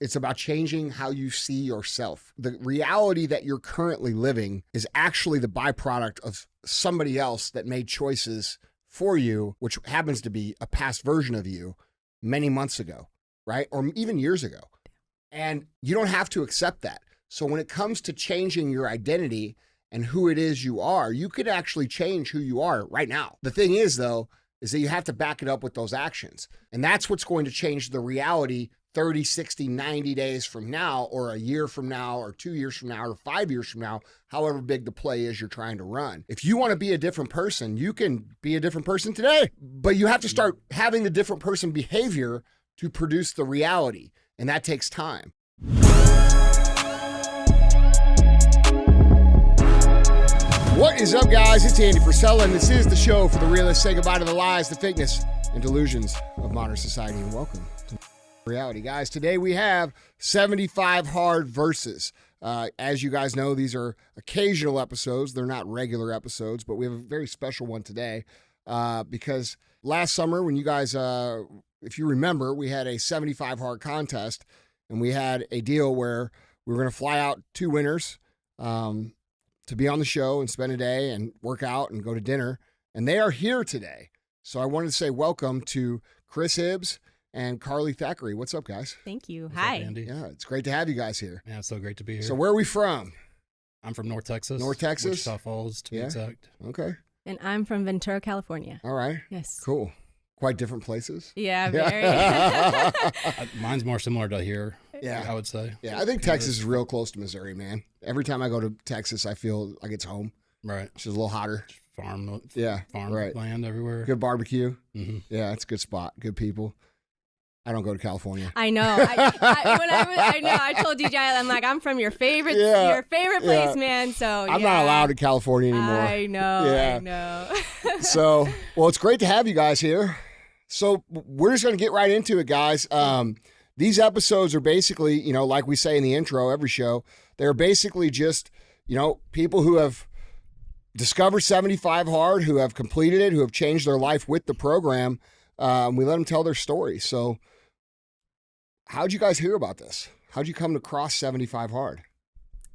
It's about changing how you see yourself. The reality that you're currently living is actually the byproduct of somebody else that made choices for you, which happens to be a past version of you many months ago, right? Or even years ago. And you don't have to accept that. So when it comes to changing your identity and who it is you are, you could actually change who you are right now. The thing is, though, is that you have to back it up with those actions. And that's what's going to change the reality 30, 60, 90 days from now, or a year from now, or 2 years from now, or 5 years from now, however big the play is you're trying to run. If you want to be a different person, you can be a different person today, but you have to start having the different person behavior to produce the reality, and that takes time. What is up, guys? It's Andy Frisella, and this is the show for the realists. Say goodbye to the lies, the fakeness, and delusions of modern society, and welcome to reality. Guys, today we have 75 hard verses. As you guys know, these are occasional episodes. They're not regular episodes, but we have a very special one today because last summer when you guys, if you remember, we had a 75 hard contest, and we had a deal where we were going to fly out 2 winners to be on the show and spend a day and work out and go to dinner, and they are here today. So I wanted to say welcome to Chris Hibbs and Carly Thackrey. What's up, guys? Thank you. What's Hi. up, Andy? Yeah, it's great to have you guys here. Yeah, it's so great to be here. So where are we from? I'm from North Texas. North Texas? Wichita Falls, to be exact. Okay. And I'm from Ventura, California. All right. Yes. Cool. Quite different places. Yeah, very. Mine's more similar to here, Yeah. I would say. Yeah, I think Texas is real close to Missouri, man. Every time I go to Texas, I feel like it's home. Right. It's just a little hotter. Farm right. land everywhere. Good barbecue. Mm-hmm. Yeah, it's a good spot. Good people. I don't go to California. I know. I told DJ, I'm like, I'm from your favorite place, man. So I'm not allowed in California anymore. I know. So, well, it's great to have you guys here. So we're just going to get right into it, guys. These episodes are basically, like we say in the intro, every show, they're basically just, people who have discovered 75 hard, who have completed it, who have changed their life with the program. We let them tell their story. So how'd you guys hear about this? How'd you come to cross 75 hard?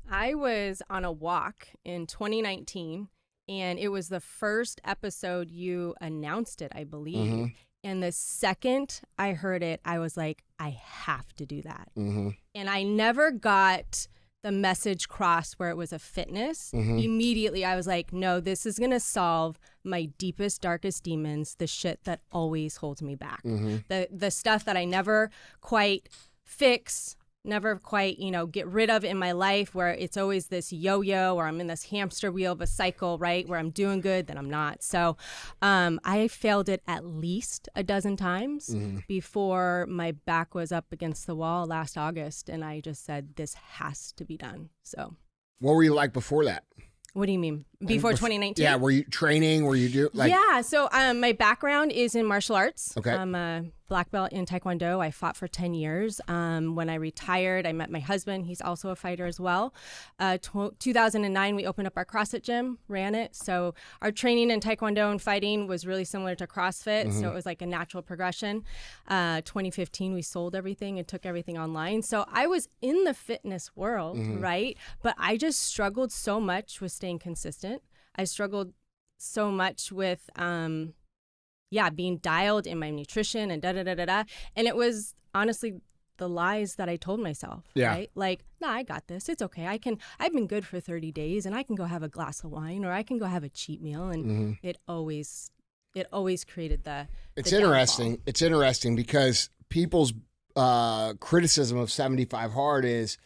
I was on a walk in 2019, and it was the first episode you announced it, I believe. Mm-hmm. And the second I heard it, I was like, I have to do that. Mm-hmm. And I never got the message crossed where it was a fitness. Mm-hmm. Immediately, I was like, no, this is going to solve my deepest, darkest demons, the shit that always holds me back. Mm-hmm. The stuff that I never quite fix, never quite, get rid of in my life, where it's always this yo-yo, or I'm in this hamster wheel of a cycle, right, where I'm doing good, then I'm not. So I failed it at least a dozen times before my back was up against the wall last August, and I just said, this has to be done. So what were you like before that? What do you mean? Before 2019? Yeah, were you training? Were you Yeah, so my background is in martial arts. Okay. I'm a black belt in Taekwondo. I fought for 10 years. When I retired, I met my husband. He's also a fighter as well. 2009, we opened up our CrossFit gym, ran it. So our training in Taekwondo and fighting was really similar to CrossFit. So it was like a natural progression. 2015, we sold everything and took everything online. So I was in the fitness world, right? But I just struggled so much with staying consistent. I struggled so much with, being dialed in my nutrition and da-da-da-da-da. And it was honestly the lies that I told myself, right? Like, nah, I got this. It's okay. I've been good for 30 days and I can go have a glass of wine, or I can go have a cheat meal. And it always created the interesting. downfall. It's interesting because people's criticism of 75 hard is,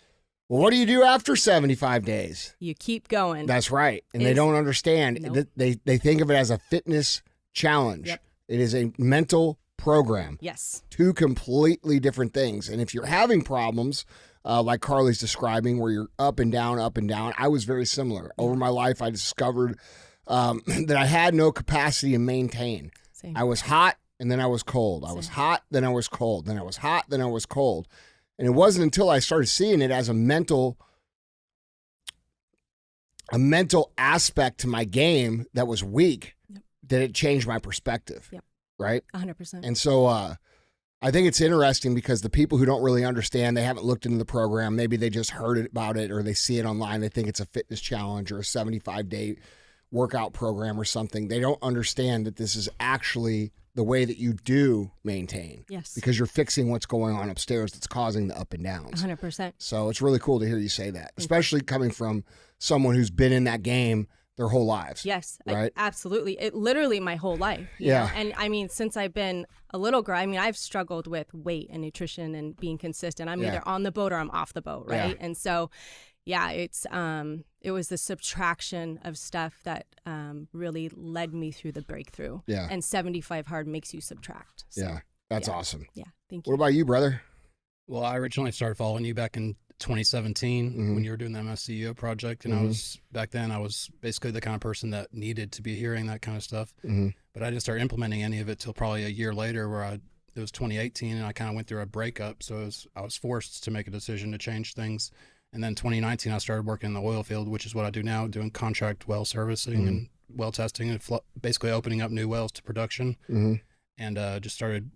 well, what do you do after 75 days? You keep going. That's right. And they don't understand. Nope. They think of it as a fitness challenge. Yep. It is a mental program. Yes. 2 completely different things. And if you're having problems, like Carly's describing, where you're up and down, I was very similar. Over my life, I discovered that I had no capacity to maintain. Same. I was hot, and then I was cold. I was hot, then I was cold. Then I was hot, then I was cold. And it wasn't until I started seeing it as a mental aspect to my game that was weak that it changed my perspective. Yep. Right? 100%. And so I think it's interesting because the people who don't really understand, they haven't looked into the program. Maybe they just heard about it or they see it online. They think it's a fitness challenge or a 75-day workout program or something. They don't understand that this is actually the way that you do maintain. Yes. Because you're fixing what's going on upstairs that's causing the up and downs. 100%. So it's really cool to hear you say that, especially coming from someone who's been in that game their whole lives. Yes, right? Absolutely. It literally my whole life. You know? And I mean, since I've been a little girl, I mean, I've struggled with weight and nutrition and being consistent. I'm either on the boat or I'm off the boat, right? And so, it was the subtraction of stuff that really led me through the breakthrough. Yeah. And 75 hard makes you subtract. So, yeah, that's awesome. Yeah, thank you. What about you, brother? Well, I originally started following you back in 2017 when you were doing the MSCEO project. And back then I was basically the kind of person that needed to be hearing that kind of stuff. But I didn't start implementing any of it till probably a year later where it was 2018 and I kind of went through a breakup. So I was forced to make a decision to change things. And then 2019, I started working in the oil field, which is what I do now, doing contract well servicing and well testing and basically opening up new wells to production. And just started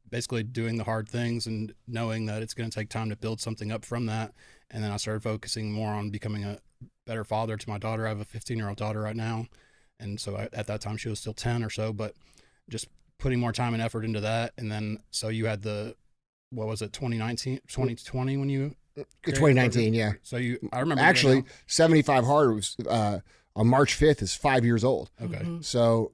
basically doing the hard things and knowing that it's going to take time to build something up from that. And then I started focusing more on becoming a better father to my daughter. I have a 15-year-old daughter right now. And so at that time she was still 10 or so, but just putting more time and effort into that. And then, so you had 2020 when you... 2019, yeah. So I remember... Actually, 75 hard was, on March 5th is 5 years old. Okay. So,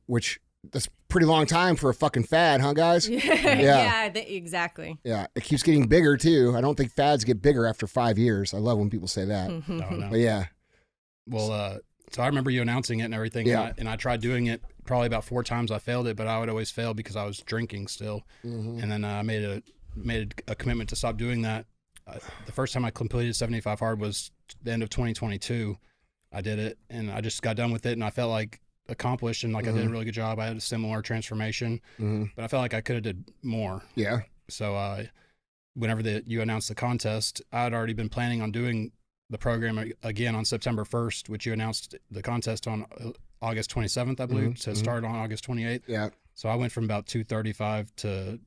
that's a pretty long time for a fucking fad, huh, guys? Exactly. Yeah, it keeps getting bigger, too. I don't think fads get bigger after 5 years. I love when people say that. No. But yeah. Well, so I remember you announcing it and everything, and I tried doing it probably about 4 times. I failed it, but I would always fail because I was drinking still. And then I made a commitment to stop doing that. The first time I completed 75 hard was the end of 2022. I did it, and I just got done with it, and I felt like accomplished and like I did a really good job. I had a similar transformation, but I felt like I could have did more. Yeah. So whenever you announced the contest, I had already been planning on doing the program again on September 1st, which you announced the contest on August 27th, I believe, to start on August 28th. Yeah. So I went from about 235 to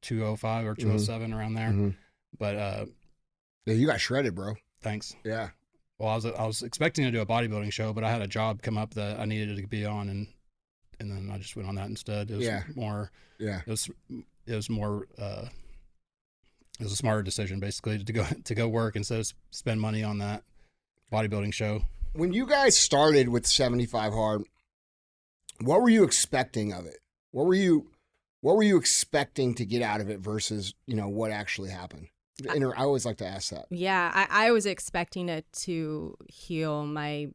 205 or 207 around there. But yeah, you got shredded, bro. Thanks. Yeah. Well, I was expecting to do a bodybuilding show, but I had a job come up that I needed to be on, and then I just went on that instead. It was more. Yeah. It was more. It was a smarter decision, basically, to go work instead of spend money on that bodybuilding show. When you guys started with 75 hard, what were you expecting of it? What were you expecting to get out of it versus what actually happened? I always like to ask that. Yeah, I was expecting it to heal my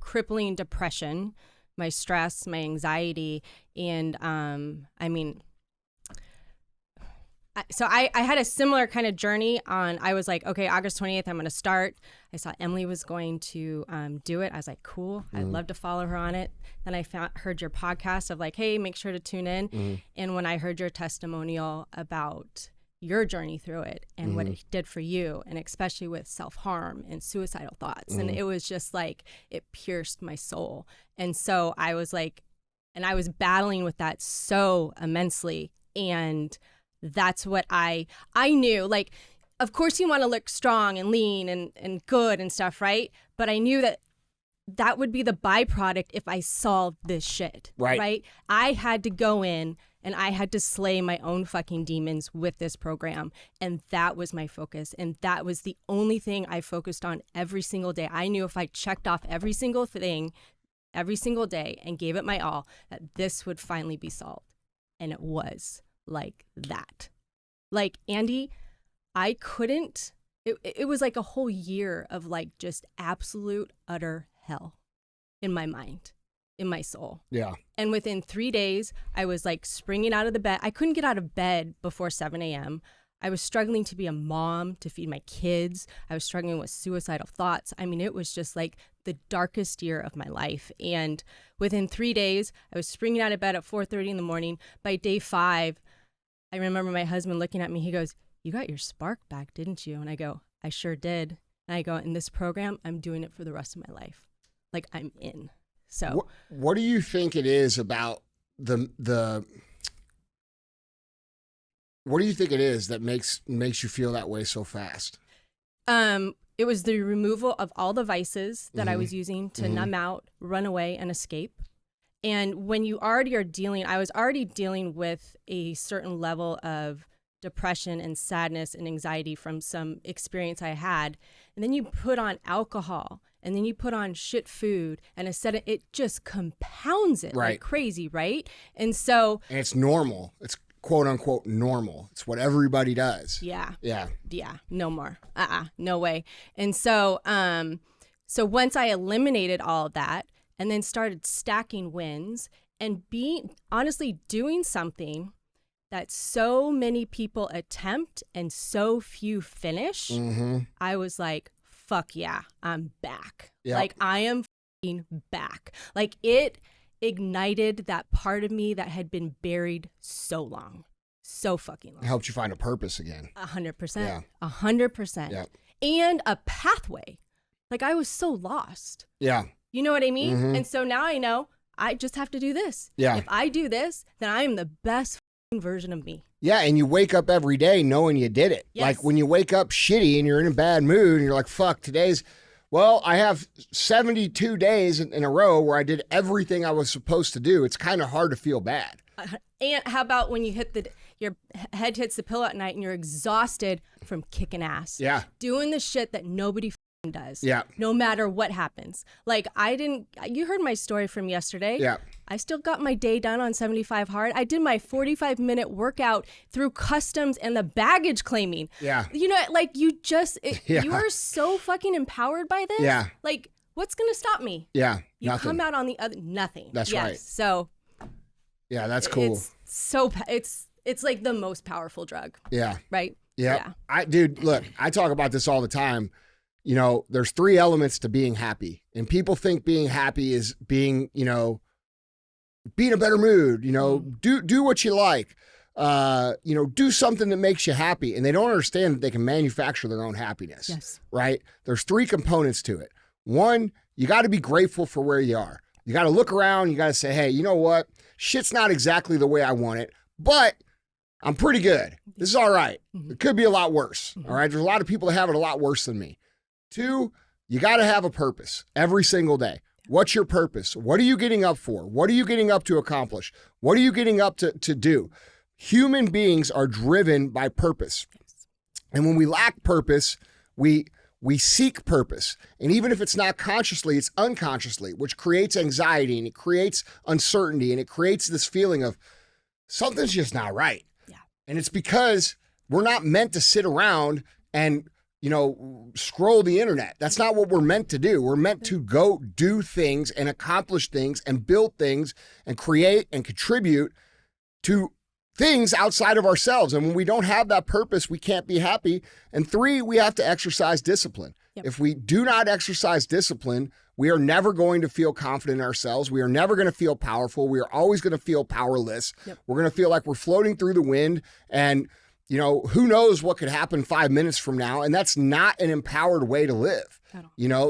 crippling depression, my stress, my anxiety, and so I had a similar kind of journey I was like, okay, August 28th, I'm going to start. I saw Emily was going to do it. I was like, cool. I'd love to follow her on it. Then I heard your podcast of like, hey, make sure to tune in. And when I heard your testimonial about your journey through it and what it did for you, and especially with self-harm and suicidal thoughts, and it was just like, it pierced my soul. And so I was like, and I was battling with that so immensely. And that's what I knew. Like, of course you want to look strong and lean and good and stuff, right? But I knew that would be the byproduct if I solved this shit, right? I had to go in and I had to slay my own fucking demons with this program. And that was my focus. And that was the only thing I focused on every single day. I knew if I checked off every single thing every single day and gave it my all, that this would finally be solved. And it was like that. Like, Andy, I couldn't, it was like a whole year of like just absolute utter hell in my mind, in my soul. Yeah. And within 3 days, I was like springing out of the bed. I couldn't get out of bed before 7 a.m. I was struggling to be a mom, to feed my kids. I was struggling with suicidal thoughts. I mean, it was just like the darkest year of my life. And within 3 days, I was springing out of bed at 4:30 in the morning. By day 5, I remember my husband looking at me. He goes, "You got your spark back, didn't you?" And I go, "I sure did." And I go, "In this program, I'm doing it for the rest of my life. Like, I'm in." So what do you think it is about the What do you think it is that makes you feel that way so fast? It was the removal of all the vices that I was using to numb out, run away, and escape. And when you already are I was already dealing with a certain level of depression and sadness and anxiety from some experience I had. And then you put on alcohol, and then you put on shit food, and it just compounds it like crazy, right? And it's normal. It's quote unquote normal. It's what everybody does. Yeah. Yeah. Yeah. No more. No way. And so once I eliminated all of that and then started stacking wins and honestly doing something that so many people attempt and so few finish, I was like, fuck yeah, I'm back. Yep. Like, I am fucking back. Like, it ignited that part of me that had been buried so long. So fucking long. It helped you find a purpose again. 100%. Yeah. 100%. Yeah. And a pathway. Like, I was so lost. Yeah. You know what I mean? And so now I know I just have to do this. Yeah. If I do this, then I am the best version of me. Yeah, and you wake up every day knowing you did it. Yes. Like when you wake up shitty and you're in a bad mood and you're like, fuck, I have 72 days in a row where I did everything I was supposed to do. It's kind of hard to feel bad. And how about when you your head hits the pillow at night and you're exhausted from kicking ass? Yeah. Doing the shit that nobody does. Yeah. No matter what happens. Like, you heard my story from yesterday. Yeah. I still got my day done on 75 hard. I did my 45-minute workout through customs and the baggage claiming. Yeah. You know, like, you are so fucking empowered by this. Yeah. Like, what's going to stop me? Yeah. You nothing. come out on the other, nothing. That's right. So. Yeah, that's cool. It's like the most powerful drug. Yeah. Right? Yeah. Dude, look, I talk about this all the time. You know, there's 3 elements to being happy. And people think being happy is being, be in a better mood, do what you like, do something that makes you happy. And they don't understand that they can manufacture their own happiness. Yes. Right? There's 3 components to it. 1, you got to be grateful for where you are. You got to look around. You got to say, hey, you know what? Shit's not exactly the way I want it, but I'm pretty good. This is all right. It could be a lot worse. All right. There's a lot of people that have it a lot worse than me. 2, you got to have a purpose every single day. What's your purpose? What are you getting up for? What are you getting up to accomplish? What are you getting up to do? Human beings are driven by purpose. And when we lack purpose, we seek purpose. And even if it's not consciously, it's unconsciously, which creates anxiety and it creates uncertainty and it creates this feeling of something's just not right. Yeah. And it's because we're not meant to sit around and scroll the internet. That's not what we're meant to do. We're meant to go do things and accomplish things and build things and create and contribute to things outside of ourselves. And when we don't have that purpose, we can't be happy. And 3, we have to exercise discipline. Yep. If we do not exercise discipline, we are never going to feel confident in ourselves. We are never going to feel powerful. We are always going to feel powerless. Yep. We're going to feel like we're floating through the wind and who knows what could happen 5 minutes from now. And that's not an empowered way to live.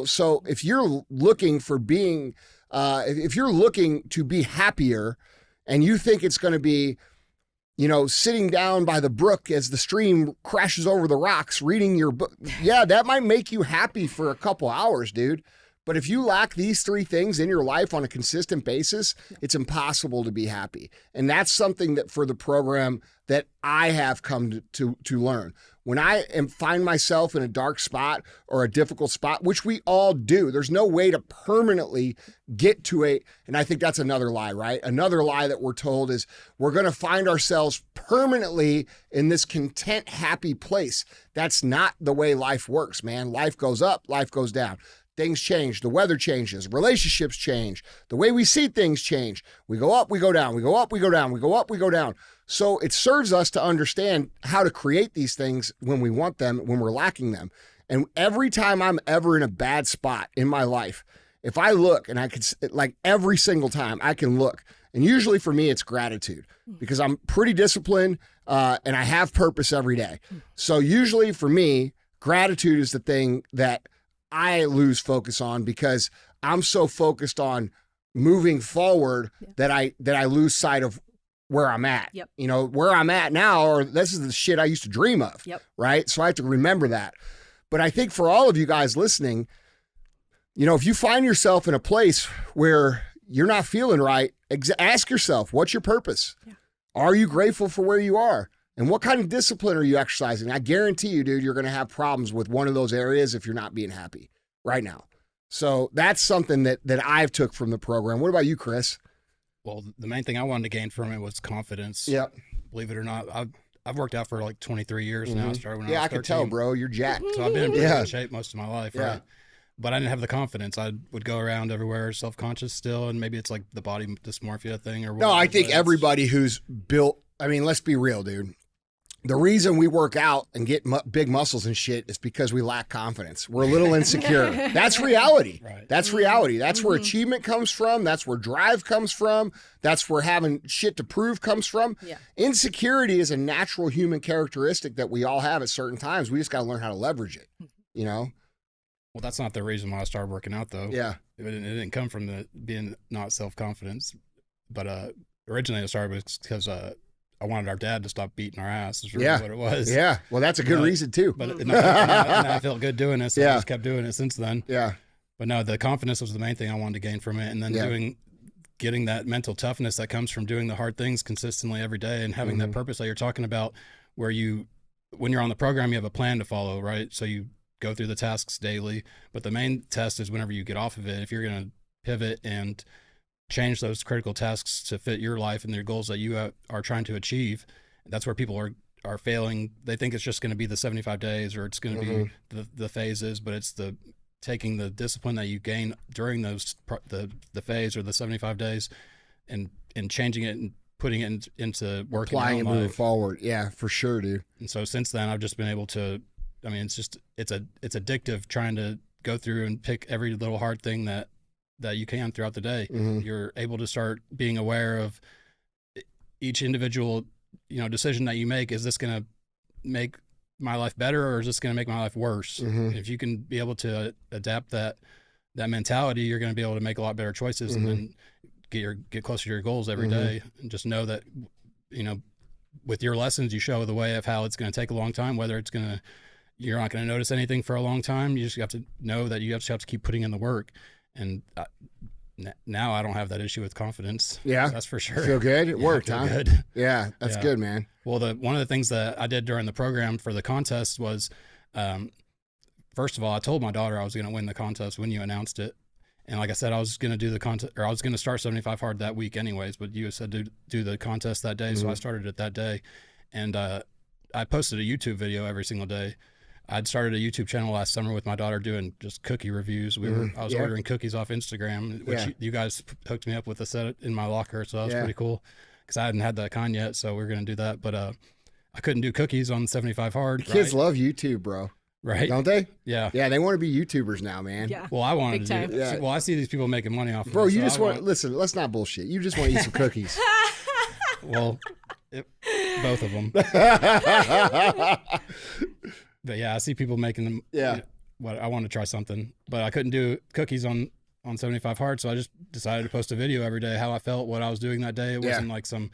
So if you're looking for if you're looking to be happier and you think it's going to be, sitting down by the brook as the stream crashes over the rocks, reading your book, yeah, that might make you happy for a couple hours, dude. But if you lack these 3 things in your life on a consistent basis, it's impossible to be happy. And that's something that for the program that I have come to learn. When I find myself in a dark spot or a difficult spot, which we all do, there's no way to permanently get to and I think that's another lie, right? Another lie that we're told is we're going to find ourselves permanently in this content, happy place. That's not the way life works, man. Life goes up, life goes down. Things change. The weather changes. Relationships change. The way we see things change. We go up, we go down. We go up, we go down. We go up, we go down. So it serves us to understand how to create these things when we want them, when we're lacking them. And every time I'm ever in a bad spot in my life, if I look and I can, like every single time I can look, and usually for me, it's gratitude because I'm pretty disciplined and I have purpose every day. So usually for me, gratitude is the thing that I lose focus on because I'm so focused on moving forward that I lose sight of where I'm at. Yep. You know, where I'm at now, or this is the shit I used to dream of. Yep. Right. So I have to remember that. But I think for all of you guys listening, you know, if you find yourself in a place where you're not feeling right, ask yourself, what's your purpose? Yeah. Are you grateful for where you are? And what kind of discipline are you exercising? I guarantee you, dude, you're going to have problems with one of those areas if you're not being happy right now. So that's something that I've took from the program. What about you, Chris? Well, the main thing I wanted to gain from it was confidence. Yep. Believe it or not, I've worked out for like 23 years now. I started when I was 13. I could tell, bro. You're jacked. So I've been in pretty good shape most of my life, right? But I didn't have the confidence. I would go around everywhere self-conscious still, and maybe it's like the body dysmorphia thing or whatever. No, I think everybody who's built, I mean, let's be real, dude. The reason we work out and get big muscles and shit is because we lack confidence. We're a little insecure. That's reality. Right. That's reality. That's where achievement comes from. That's where drive comes from. That's where having shit to prove comes from. Yeah. Insecurity is a natural human characteristic that we all have at certain times. We just got to learn how to leverage it, you know? Well, that's not the reason why I started working out, though. Yeah. It didn't come from the being not self-confidence. But originally I started because I wanted our dad to stop beating our ass. Is really what it was. Yeah. Well, that's a good reason, too. But and I felt good doing it, so I just kept doing it since then. Yeah. But no, the confidence was the main thing I wanted to gain from it. And then getting that mental toughness that comes from doing the hard things consistently every day and having that purpose that you're talking about, where when you're on the program, you have a plan to follow, right? So you go through the tasks daily, but the main test is whenever you get off of it. If you're going to pivot and change those critical tasks to fit your life and their goals that you are trying to achieve, that's where people are failing. They think it's just going to be the 75 days or it's going to be the phases, but it's taking the discipline that you gain during those the phase or the 75 days and changing it and putting it into work, applying it moving forward. Yeah, for sure, dude. And so since then, I've just been able to. I mean, it's addictive trying to go through and pick every little hard thing that you can throughout the day. You're able to start being aware of each individual, decision that you make. Is this going to make my life better or is this going to make my life worse? If you can be able to adapt that mentality, you're going to be able to make a lot better choices and then get closer to your goals every day. And just know that, with your lessons, you show the way of how it's going to take a long time, whether you're not going to notice anything for a long time. You just have to know that you have to keep putting in the work. And now I don't have that issue with confidence. Yeah, that's for sure. Feel good. It worked, huh? Good. Yeah, that's good, man. Well, one of the things that I did during the program for the contest was, first of all, I told my daughter I was going to win the contest when you announced it. And like I said, I was going to do the contest, or I was going to start 75 hard that week anyways, but you said do the contest that day. So I started it that day. And I posted a YouTube video every single day. I'd started a YouTube channel last summer with my daughter doing just cookie reviews. I was ordering cookies off Instagram, which you guys hooked me up with a set in my locker. So that was pretty cool because I hadn't had that kind yet. So we are going to do that. But I couldn't do cookies on 75 hard. Kids love YouTube, bro. Right. Don't they? Yeah. Yeah, they want to be YouTubers now, man. Yeah. Well, I wanted to do it. Well, I see these people making money off of it. Bro, you just listen, let's not bullshit. You just want to eat some cookies. Well, both of them. But yeah, I see people making them. Yeah. I want to try something, but I couldn't do cookies on 75 hard. So I just decided to post a video every day, how I felt, what I was doing that day. It wasn't like some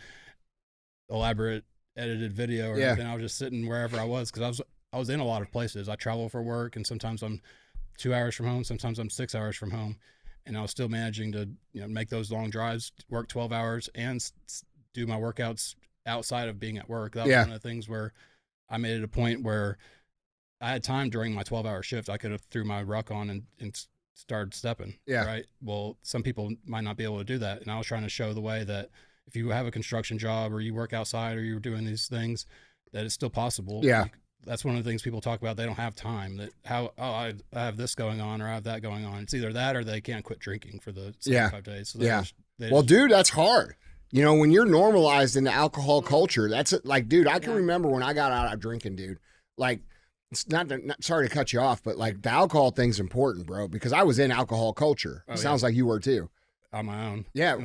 elaborate edited video or anything. I was just sitting wherever I was. Cause I was in a lot of places. I travel for work and sometimes I'm 2 hours from home. Sometimes I'm 6 hours from home. And I was still managing to make those long drives, work 12 hours and do my workouts outside of being at work. That was one of the things where I made it a point where I had time during my 12-hour shift. I could have threw my ruck on and started stepping. Yeah. Right. Well, some people might not be able to do that. And I was trying to show the way that if you have a construction job or you work outside or you're doing these things, that it's still possible. Yeah. That's one of the things people talk about. They don't have time. I have this going on or I have that going on. It's either that or they can't quit drinking for the 75 days. So dude, that's hard. When you're normalized in the alcohol culture, that's like, dude, I can remember when I got out of drinking, dude. Like, it's not sorry to cut you off, but like the alcohol thing's important, bro, because I was in alcohol culture. Sounds like you were too. On my own. Yeah.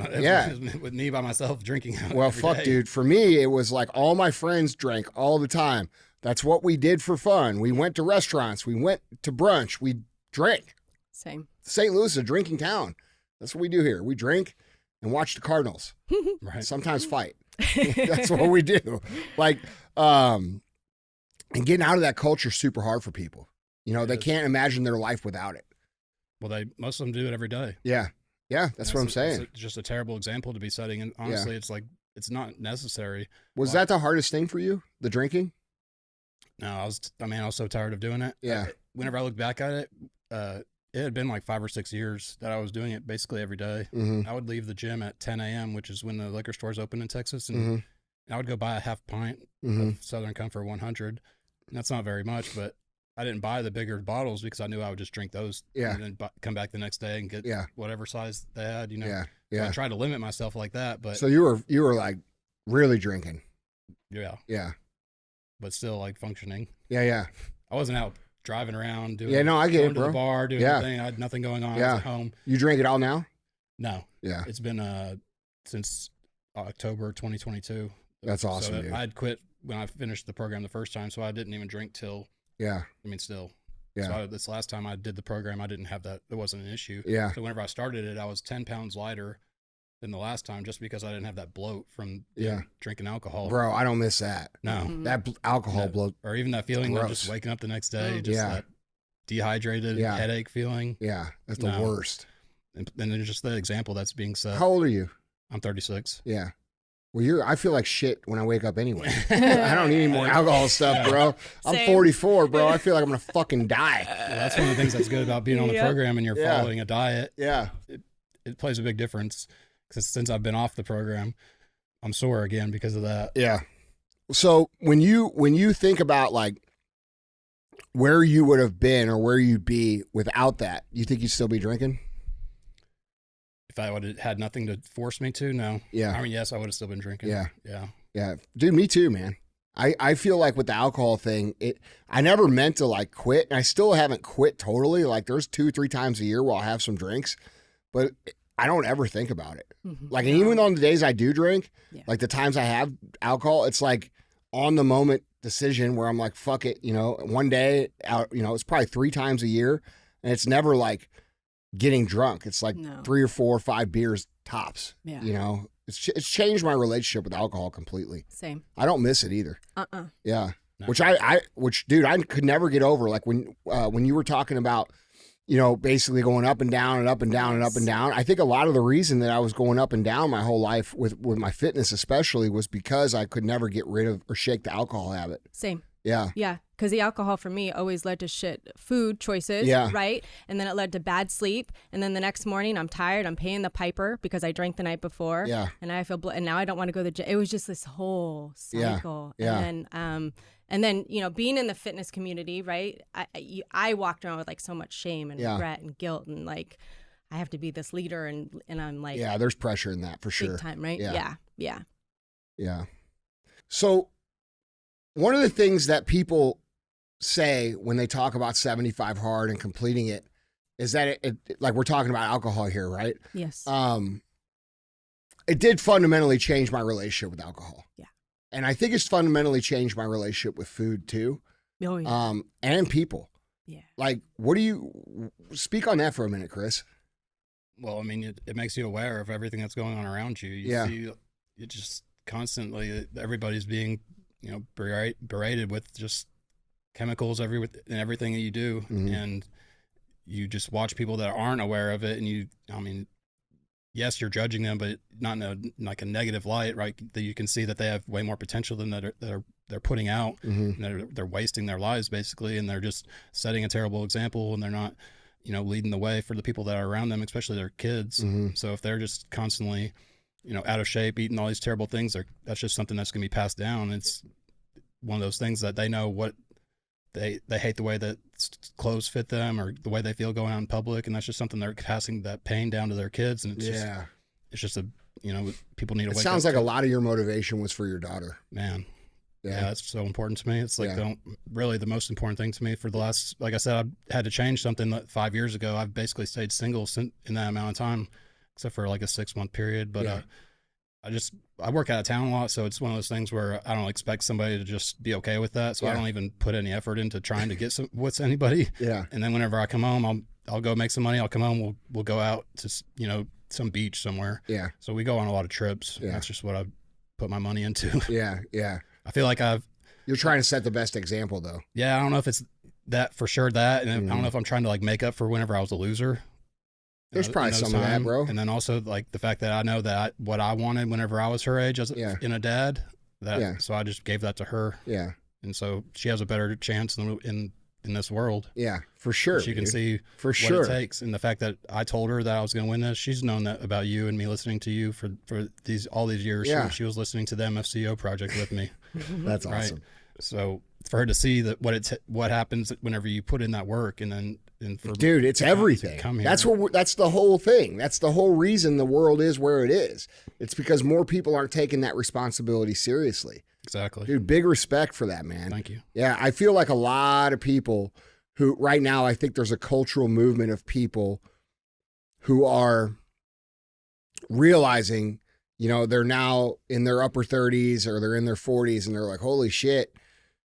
With me by myself drinking. Well, fuck, day. Dude. For me, it was like all my friends drank all the time. That's what we did for fun. We went to restaurants. We went to brunch. We drank. Same. St. Louis is a drinking town. That's what we do here. We drink and watch the Cardinals. Right. Sometimes fight. That's what we do. Like, and getting out of that culture is super hard for people. You know, they can't imagine their life without it. Well, most of them do it every day. Yeah. Yeah. That's what I'm saying. It's just a terrible example to be setting. And honestly, it's like, it's not necessary. Was that the hardest thing for you? The drinking? No, I was so tired of doing it. Yeah. Whenever I look back at it, it had been like 5 or 6 years that I was doing it basically every day. Mm-hmm. I would leave the gym at 10 a.m., which is when the liquor stores open in Texas. And Mm-hmm. I would go buy a half pint Mm-hmm. of Southern Comfort 100. And that's not very much, but I didn't buy the bigger bottles because I knew I would just drink those Yeah. and then come back the next day and get whatever size they had, you know. Yeah. So Yeah. I tried to limit myself like that, but So you were like really drinking. yeah, Yeah. but still like functioning. Yeah. Yeah. I wasn't out driving around doing. Yeah, no, I get going it, to bro. the bar doing Yeah. anything. I had nothing going on. I Yeah. was at home. You drink it all now? No, Yeah. it's been since October 2022. That's awesome, So dude. I had quit when I finished the program the first time, so I didn't even drink till. Yeah. Still. Yeah. So this last time I did the program, I didn't have that. It wasn't an issue. Yeah. So whenever I started it, I was 10 pounds lighter than the last time, just because I didn't have that bloat from drinking alcohol. Bro, I don't miss that. No. Mhm. That alcohol No. bloat. Or even that feeling of Gross. just waking up the next day, Mm. just Yeah. that dehydrated headache feeling. Yeah. That's the No. worst. And then just the example that's being set. How old are you? I'm 36. Yeah. Well, I feel like shit when I wake up anyway. I don't need any more alcohol stuff, bro. I'm Same. 44, bro. I feel like I'm going to fucking die. Well, that's one of the things that's good about being on the Yep. program and you're Yeah. following a diet. Yeah. It plays a big difference, because since I've been off the program, I'm sore again because of that. Yeah. So when you think about like where you would have been or where you'd be without that, you think you'd still be drinking? If I would have had nothing to force me to, no. Yeah. I mean, yes, I would have still been drinking. Yeah. Yeah. Yeah. Dude, me too, man. I feel like with the alcohol thing, I never meant to like quit. And I still haven't quit totally. Like there's 2-3 times a year where I'll have some drinks, but I don't ever think about it. Mhm. Like, and even on the days I do drink, Yeah. like the times I have alcohol, it's like on the moment decision where I'm like, fuck it. You know, one day out, you know, it's probably 3 times a year and it's never like getting drunk. It's like No. 3 or 4 or 5 beers tops, Yeah. you know, it's changed my relationship with alcohol completely. Same. I don't miss it either. Yeah. No. Which dude, I could never get over. Like when you were talking about, you know, basically going up and down and up and down and up and down. I think a lot of the reason that I was going up and down my whole life with my fitness, especially, was because I could never get rid of or shake the alcohol habit. Same. Yeah. Yeah, because the alcohol for me always led to shit food choices, Yeah. right? And then it led to bad sleep. And then the next morning I'm tired. I'm paying the piper because I drank the night before. Yeah. And I feel, and now I don't want to go to the gym. It was just this whole Yeah. cycle. Yeah. And then, you know, being in the fitness community, right? I walked around with like so much shame and Yeah. regret and guilt and like, I have to be this leader and I'm like, Yeah. There's pressure in that for sure. big time, right? Yeah. Yeah. Yeah. Yeah. So one of the things that people say when they talk about 75 hard and completing it is that it like we're talking about alcohol here, right? Yes. It did fundamentally change my relationship with alcohol. Yeah. And I think it's fundamentally changed my relationship with food too. Oh, yeah. And people. Yeah. Like, what do you speak on that for a minute, Chris? Well, I mean, it makes you aware of everything that's going on around you. You Yeah. see it just constantly, everybody's being, you know, berated with just chemicals in everything that you do. Mhm. And you just watch people that aren't aware of it. And I mean, yes, you're judging them, but not in a negative light, right? That you can see that they have way more potential than they're putting out. Mm-hmm. And they're wasting their lives basically. And they're just setting a terrible example, and they're not, you know, leading the way for the people that are around them, especially their kids. Mhm. So if they're just constantly, you know, out of shape, eating all these terrible things, that's just something that's going to be passed down. It's one of those things that they know what they hate the way that clothes fit them or the way they feel going out in public. And that's just something they're passing that pain down to their kids. And it's just you know, people need to It wake sounds up like to a lot of your motivation was for your daughter. man. Yeah. Yeah, that's so important to me. It's like Yeah. really the most important thing to me for the last, like I said, I had to change something that 5 years ago. I've basically stayed single in that amount of time, except for like a 6-month period. But Yeah. I work out of town a lot, so it's one of those things where I don't expect somebody to just be okay with that. So Yeah. I don't even put any effort into trying to get with anybody. Yeah. And then whenever I come home, I'll go make some money. I'll come home. We'll go out to, you know, some beach somewhere. Yeah. So we go on a lot of trips. Yeah. That's just what I put my money into. Yeah. Yeah. I feel like You're trying to set the best example though. yeah, I don't know if it's that for sure that, and I don't know if I'm trying to like make up for whenever I was a loser. There's probably some of that, bro. And then also like the fact that I know that what I wanted whenever I was her age as in a dad, so I just gave that to her. Yeah. And so she has a better chance in this world. Yeah, for sure. She can see for what sure it takes. And the fact that I told her that I was going to win this, she's known that about you and me listening to you for all these years. Yeah. She was listening to the MFCO project with me. That's awesome. Right? So for her to see that what happens whenever you put in that work, and for dude, it's everything. That's the whole thing. That's the whole reason the world is where it is. It's because more people aren't taking that responsibility seriously. Exactly. Dude, big respect for that, man. Thank you. Yeah, I feel like a lot of people who right now, I think there's a cultural movement of people who are realizing, they're now in their upper 30s or they're in their 40s and they're like, holy shit,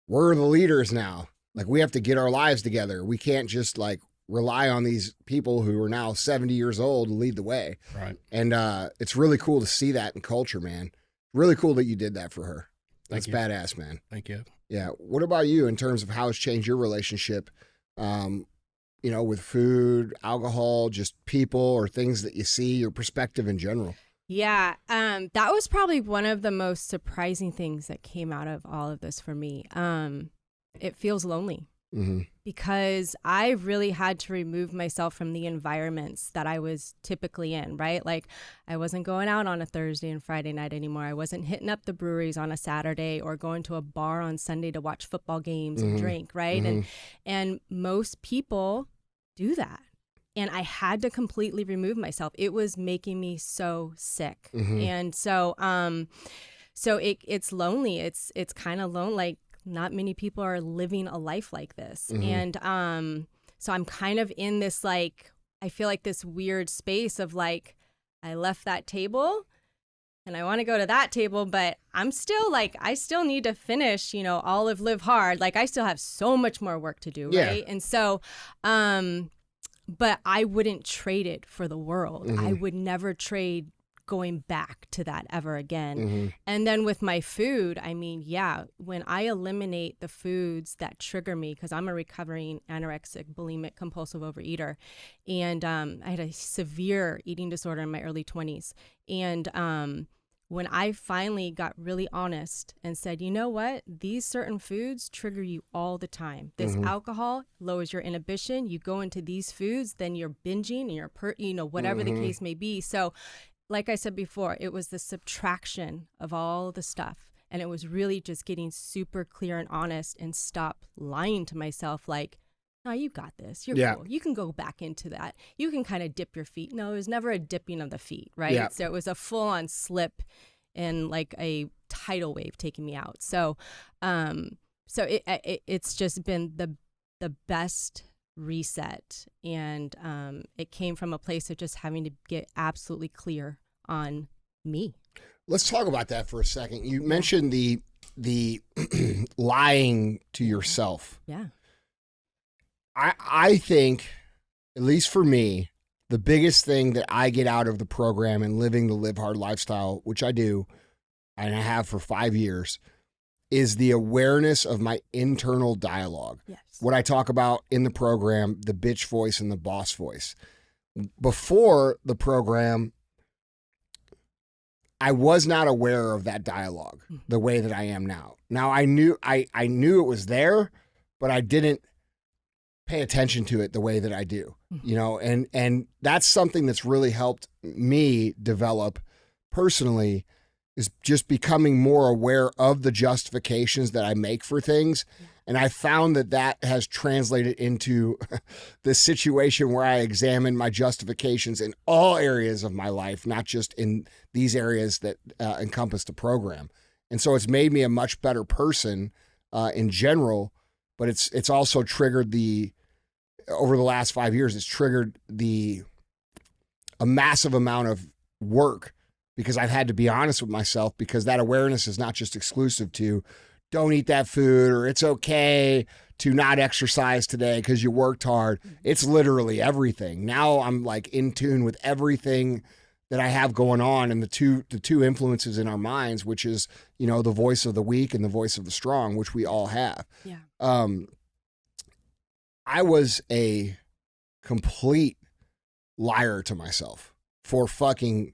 we're the leaders now. Like, we have to get our lives together. We can't just like rely on these people who are now 70 years old to lead the way. Right. And it's really cool to see that in culture, man. Really cool that you did that for her. That's badass, man. Thank you. Yeah. What about you in terms of how it's changed your relationship, with food, alcohol, just people or things that you see, your perspective in general? Yeah, that was probably one of the most surprising things that came out of all of this for me. It feels lonely. Mm-hmm. Because I really had to remove myself from the environments that I was typically in, right? Like, I wasn't going out on a Thursday and Friday night anymore. I wasn't hitting up the breweries on a Saturday or going to a bar on Sunday to watch football games and drink, right? Mm-hmm. And most people do that. And I had to completely remove myself. It was making me so sick. Mm-hmm. And so it's lonely. It's kind of lonely. Like, not many people are living a life like this. Mm-hmm. And so I'm kind of in this, like, I feel like this weird space of like, I left that table and I want to go to that table, but I'm still like, I still need to finish, Olive Live Hard. Like, I still have so much more work to do, right? And so, but I wouldn't trade it for the world. Mm-hmm. I would never trade going back to that ever again. Mm-hmm. And then with my food, I mean, when I eliminate the foods that trigger me, because I'm a recovering anorexic, bulimic, compulsive overeater, and I had a severe eating disorder in my early 20s. And when I finally got really honest and said, you know what, these certain foods trigger you all the time. This alcohol lowers your inhibition. You go into these foods, then you're binging and you're, whatever the case may be. So like I said before, it was the subtraction of all the stuff. And it was really just getting super clear and honest and stop lying to myself like, no, you got this. You're cool. You can go back into that. You can kind of dip your feet. No, it was never a dipping of the feet, right? Yeah. So it was a full-on slip and like a tidal wave taking me out. So it's just been the best reset, and it came from a place of just having to get absolutely clear on me. Let's talk about that for a second. You mentioned the lying to yourself. Yeah. I think, at least for me, the biggest thing that I get out of the program and living the Live Hard lifestyle, which I do, and I have for 5 years, is the awareness of my internal dialogue. Yes. What I talk about in the program, the bitch voice and the boss voice. Before the program, I was not aware of that dialogue the way that I am now. Now I knew it was there, but I didn't pay attention to it the way that I do, and that's something that's really helped me develop personally, is just becoming more aware of the justifications that I make for things. And I found that has translated into the situation where I examine my justifications in all areas of my life, not just in these areas that encompass the program. And so it's made me a much better person in general, but it's also triggered over the last 5 years, it's triggered a massive amount of work, because I've had to be honest with myself, because that awareness is not just exclusive to don't eat that food, or it's okay to not exercise today because you worked hard. It's literally everything. Now I'm like in tune with everything that I have going on, and the two influences in our minds, which is, you know, the voice of the weak and the voice of the strong, which we all have. Yeah. I was a complete liar to myself for fucking,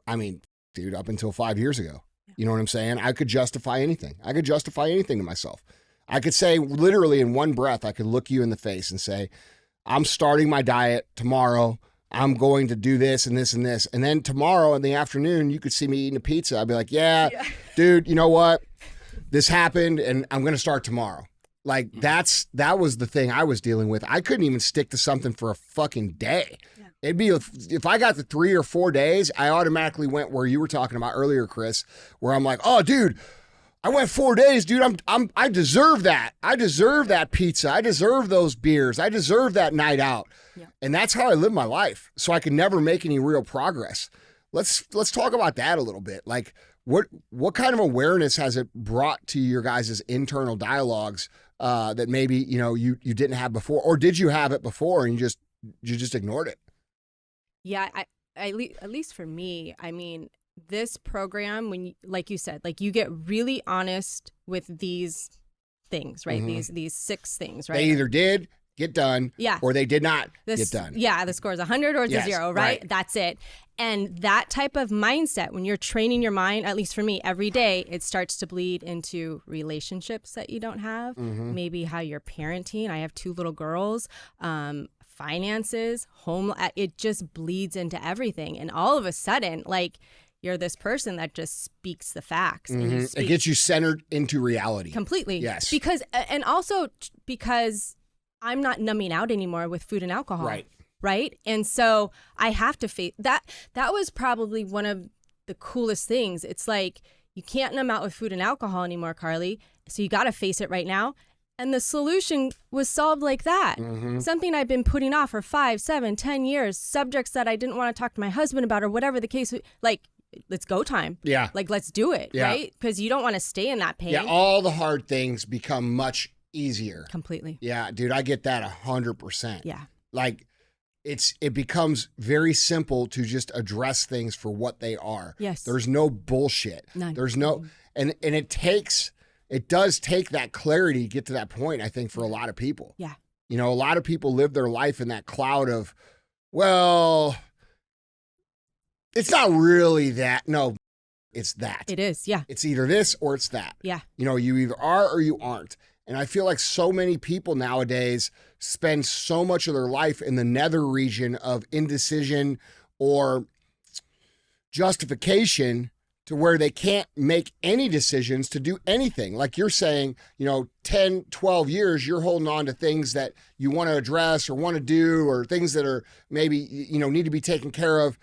I mean, dude, up until 5 years ago. You know what I'm saying? I could justify anything. I could justify anything to myself. I could say literally in one breath, I could look you in the face and say, I'm starting my diet tomorrow. I'm going to do this and this and this. And then tomorrow in the afternoon, you could see me eating a pizza. I'd be like, yeah. Dude, you know what? This happened and I'm going to start tomorrow. Like that was the thing I was dealing with. I couldn't even stick to something for a fucking day. It'd be if I got the 3 or 4 days, I automatically went where you were talking about earlier, Chris, where I'm like, oh, dude, I went 4 days, dude. I deserve that. I deserve that pizza. I deserve those beers. I deserve that night out. Yeah. And that's how I live my life. So I could never make any real progress. Let's talk about that a little bit. Like what kind of awareness has it brought to your guys' internal dialogues that maybe, you know, you didn't have before, or did you have it before and you just ignored it? Yeah, at least for me, I mean, this program, when you, like you said, like you get really honest with these things, right? Mm-hmm. These 6 things, right? They either did get done, or they did not get done. Yeah, the score is 100 or it's a 0, right? That's it. And that type of mindset, when you're training your mind, at least for me, every day, it starts to bleed into relationships that you don't have, maybe how you're parenting. I have 2 little girls. Finances, home, it just bleeds into everything. And all of a sudden, like, you're this person that just speaks the facts. And it gets you centered into reality. Completely. Yes. Because I'm not numbing out anymore with food and alcohol. Right. And so I have to face that. That was probably one of the coolest things. It's like, you can't numb out with food and alcohol anymore, Carly. So you got to face it right now. And the solution was solved like that. Something I've been putting off for 5, 7, 10 years, subjects that I didn't want to talk to my husband about or whatever the case, like, let's go time. Yeah. Like, let's do it, right? Because you don't want to stay in that pain. Yeah, all the hard things become much easier. Completely. Yeah, dude, I get that 100%. Yeah. Like, it becomes very simple to just address things for what they are. Yes. There's no bullshit. None. There's no, and it does take that clarity to get to that point, I think, for a lot of people. Yeah. You know, a lot of people live their life in that cloud of, well, it's not really that. No, it's that. It is, yeah. It's either this or it's that. Yeah. You know, you either are or you aren't. And I feel like so many people nowadays spend so much of their life in the nether region of indecision or justification to where they can't make any decisions to do anything. Like you're saying, you know, 10, 12 years, you're holding on to things that you want to address or want to do, or things that are maybe, you know, need to be taken care of.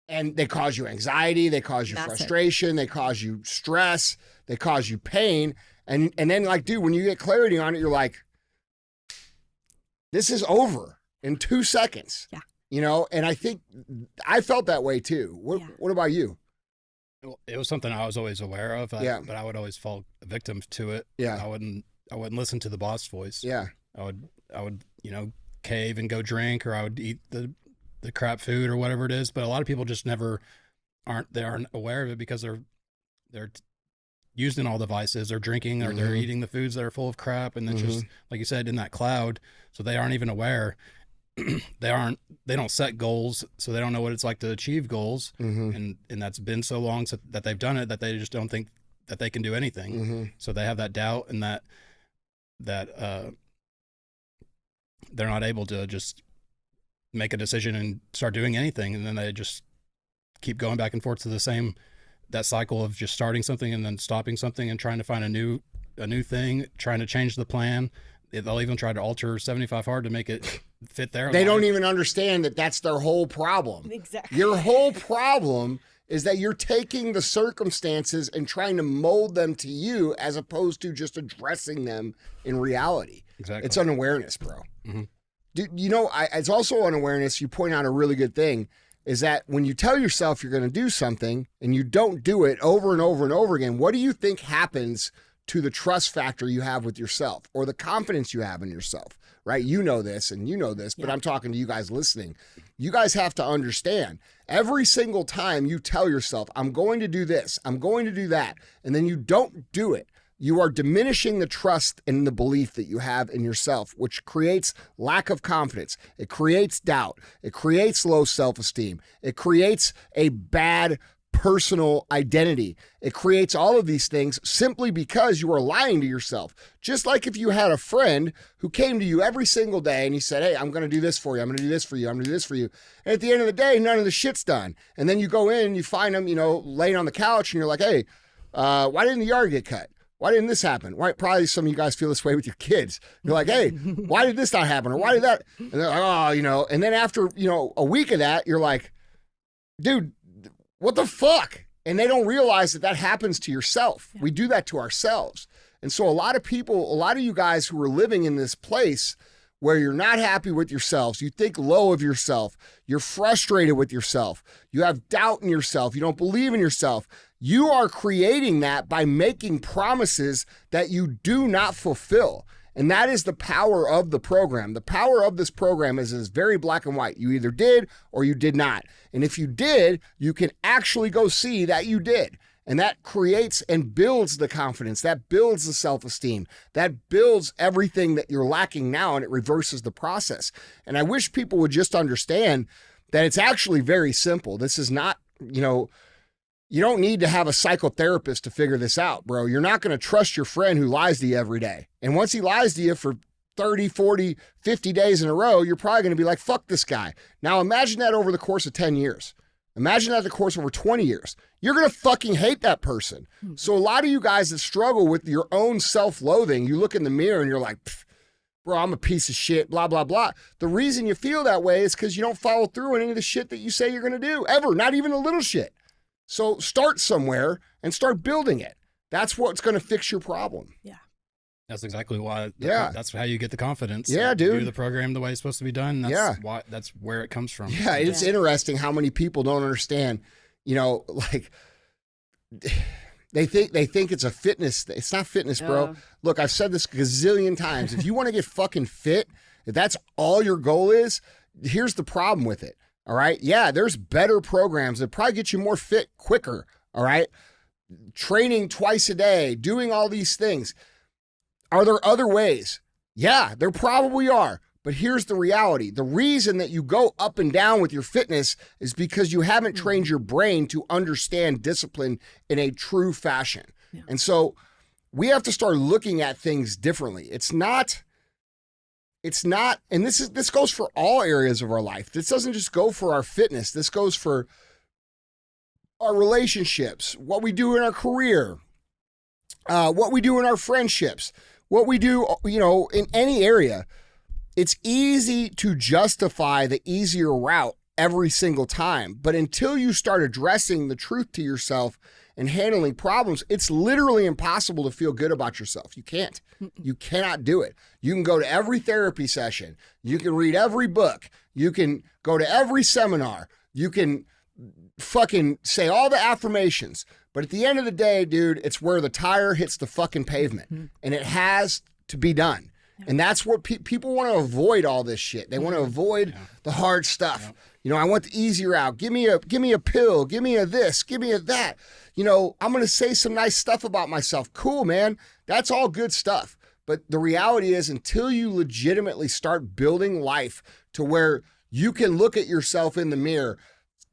And they cause you anxiety, they cause you frustration, they cause you stress, they cause you pain. And then, like, dude, when you get clarity on it, you're like, this is over in 2 seconds. Yeah. You know, and I think I felt that way too. What about you? It was something I was always aware of, but I would always fall victim to it. Yeah. I wouldn't listen to the boss voice. Yeah. I would, you know, cave and go drink, or I would eat the crap food or whatever it is. But a lot of people just aren't aware of it because they're using all the vices, or drinking, or they're eating the foods that are full of crap. And it's just, like you said, in that cloud. So they aren't even aware. They don't set goals, so they don't know what it's like to achieve goals. And that's been so long that they've done it that they just don't think that they can do anything. So they have that doubt, and that they're not able to just make a decision and start doing anything. And then they just keep going back and forth to that cycle of just starting something and then stopping something and trying to find a new thing, trying to change the plan. They'll even try to alter 75 hard to make it fit their They life. don't even understand that that's their whole problem. Exactly. Your whole problem is that you're taking the circumstances and trying to mold them to you, as opposed to just addressing them in reality. Exactly. It's unawareness, bro. Dude, you know, it's also unawareness. You point out a really good thing, is that when you tell yourself you're going to do something and you don't do it over and over and over again, what do you think happens to the trust factor you have with yourself or the confidence you have in yourself, right? You know this and you know this, but I'm talking to you guys listening. You guys have to understand every single time you tell yourself, I'm going to do this, I'm going to do that, and then you don't do it, you are diminishing the trust and the belief that you have in yourself, which creates lack of confidence. It creates doubt. It creates low self-esteem. It creates a bad personal identity. It creates all of these things simply because you are lying to yourself. Just like if you had a friend who came to you every single day and he said, hey, I'm going to do this for you. I'm going to do this for you. I'm going to do this for you. And at the end of the day, none of the shit's done. And then you go in and you find him, laying on the couch and you're like, hey, why didn't the yard get cut? Why didn't this happen? Why? Probably some of you guys feel this way with your kids. You're like, hey, why did this not happen? Or why did that? And they're like, oh, and then after, a week of that, you're like, dude, what the fuck? And they don't realize that happens to yourself. We do that to ourselves. And so a lot of you guys who are living in this place where you're not happy with yourselves, you think low of yourself, you're frustrated with yourself, you have doubt in yourself, you don't believe in yourself, you are creating that by making promises that you do not fulfill. And that is the power of the program. The power of this program is very black and white. You either did or you did not. And if you did, you can actually go see that you did. And that creates and builds the confidence. That builds the self-esteem. That builds everything that you're lacking now, and it reverses the process. And I wish people would just understand that it's actually very simple. This is not, you don't need to have a psychotherapist to figure this out, bro. You're not going to trust your friend who lies to you every day. And once he lies to you for 30, 40, 50 days in a row, you're probably going to be like, fuck this guy. Now imagine that over the course of 10 years. Imagine that the course over 20 years. You're going to fucking hate that person. So a lot of you guys that struggle with your own self-loathing, you look in the mirror and you're like, bro, I'm a piece of shit, blah, blah, blah. The reason you feel that way is because you don't follow through on any of the shit that you say you're going to do, ever, not even a little shit. So start somewhere and start building it. That's what's going to fix your problem. Yeah. That's exactly why. Yeah. That's how you get the confidence. Yeah, dude. Do the program the way it's supposed to be done. That's where it comes from. Yeah, it's interesting how many people don't understand, like they think it's a fitness. It's not fitness, bro. Look, I've said this a gazillion times. If you want to get fucking fit, if that's all your goal is, here's the problem with it. All right. Yeah, there's better programs that probably get you more fit quicker. All right. Training twice a day, doing all these things. Are there other ways? Yeah, there probably are. But here's the reality. The reason that you go up and down with your fitness is because you haven't trained your brain to understand discipline in a true fashion. Yeah. And so we have to start looking at things differently. It's not, and this goes for all areas of our life. This doesn't just go for our fitness. This goes for our relationships, what we do in our career, what we do in our friendships, what we do, in any area. It's easy to justify the easier route every single time. But until you start addressing the truth to yourself and handling problems, it's literally impossible to feel good about yourself. You can't. You cannot do it. You can go to every therapy session. You can read every book. You can go to every seminar. You can fucking say all the affirmations. But at the end of the day, dude, it's where the tire hits the fucking pavement. And it has to be done. And that's what people want to avoid, all this shit. They want to avoid the hard stuff. I want the easy route. Give me a pill. Give me a this. Give me a that. I'm going to say some nice stuff about myself. Cool, man. That's all good stuff. But the reality is, until you legitimately start building life to where you can look at yourself in the mirror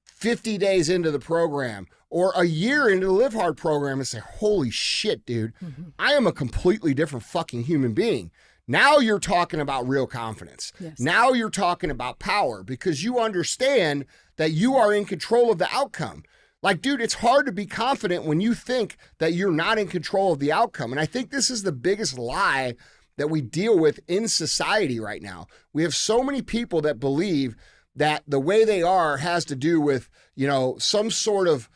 50 days into the program or a year into the Live Hard program and say, holy shit, dude, I am a completely different fucking human being. Now you're talking about real confidence. Yes. Now you're talking about power because you understand that you are in control of the outcome. Like, dude, it's hard to be confident when you think that you're not in control of the outcome. And I think this is the biggest lie that we deal with in society right now. We have so many people that believe that the way they are has to do with, some sort of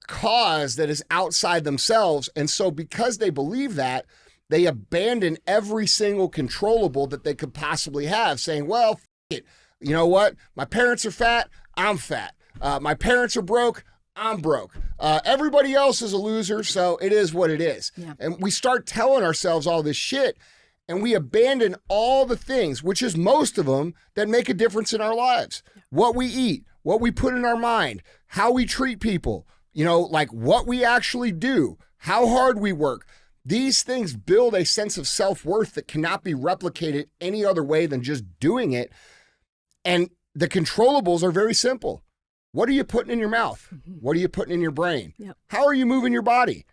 cause that is outside themselves. And so because they believe that, they abandon every single controllable that they could possibly have, saying, well, f it. You know what? My parents are fat. I'm fat. My parents are broke. I'm broke. Everybody else is a loser, so it is what it is. Yeah. And we start telling ourselves all this shit, and we abandon all the things, which is most of them, that make a difference in our lives. What we eat, what we put in our mind, how we treat people, like what we actually do, how hard we work. These things build a sense of self-worth that cannot be replicated any other way than just doing it. And the controllables are very simple. What are you putting in your mouth? What are you putting in your brain? Yep. How are you moving your body?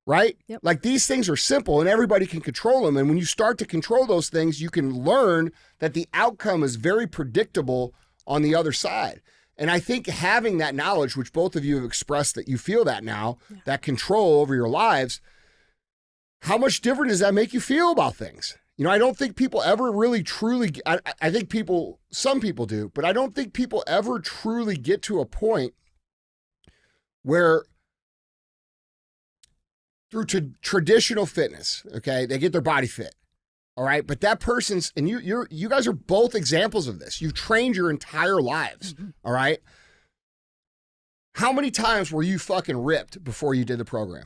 Right? Yep. Like these things are simple and everybody can control them. And when you start to control those things, you can learn that the outcome is very predictable on the other side. And I think having that knowledge, which both of you have expressed that you feel that now, that control over your lives, how much different does that make you feel about things? I don't think people ever really truly, I think some people do, but I don't think people ever truly get to a point where through traditional fitness, okay, they get their body fit, all right? But that person's, and you guys are both examples of this. You've trained your entire lives, all right? How many times were you fucking ripped before you did the program?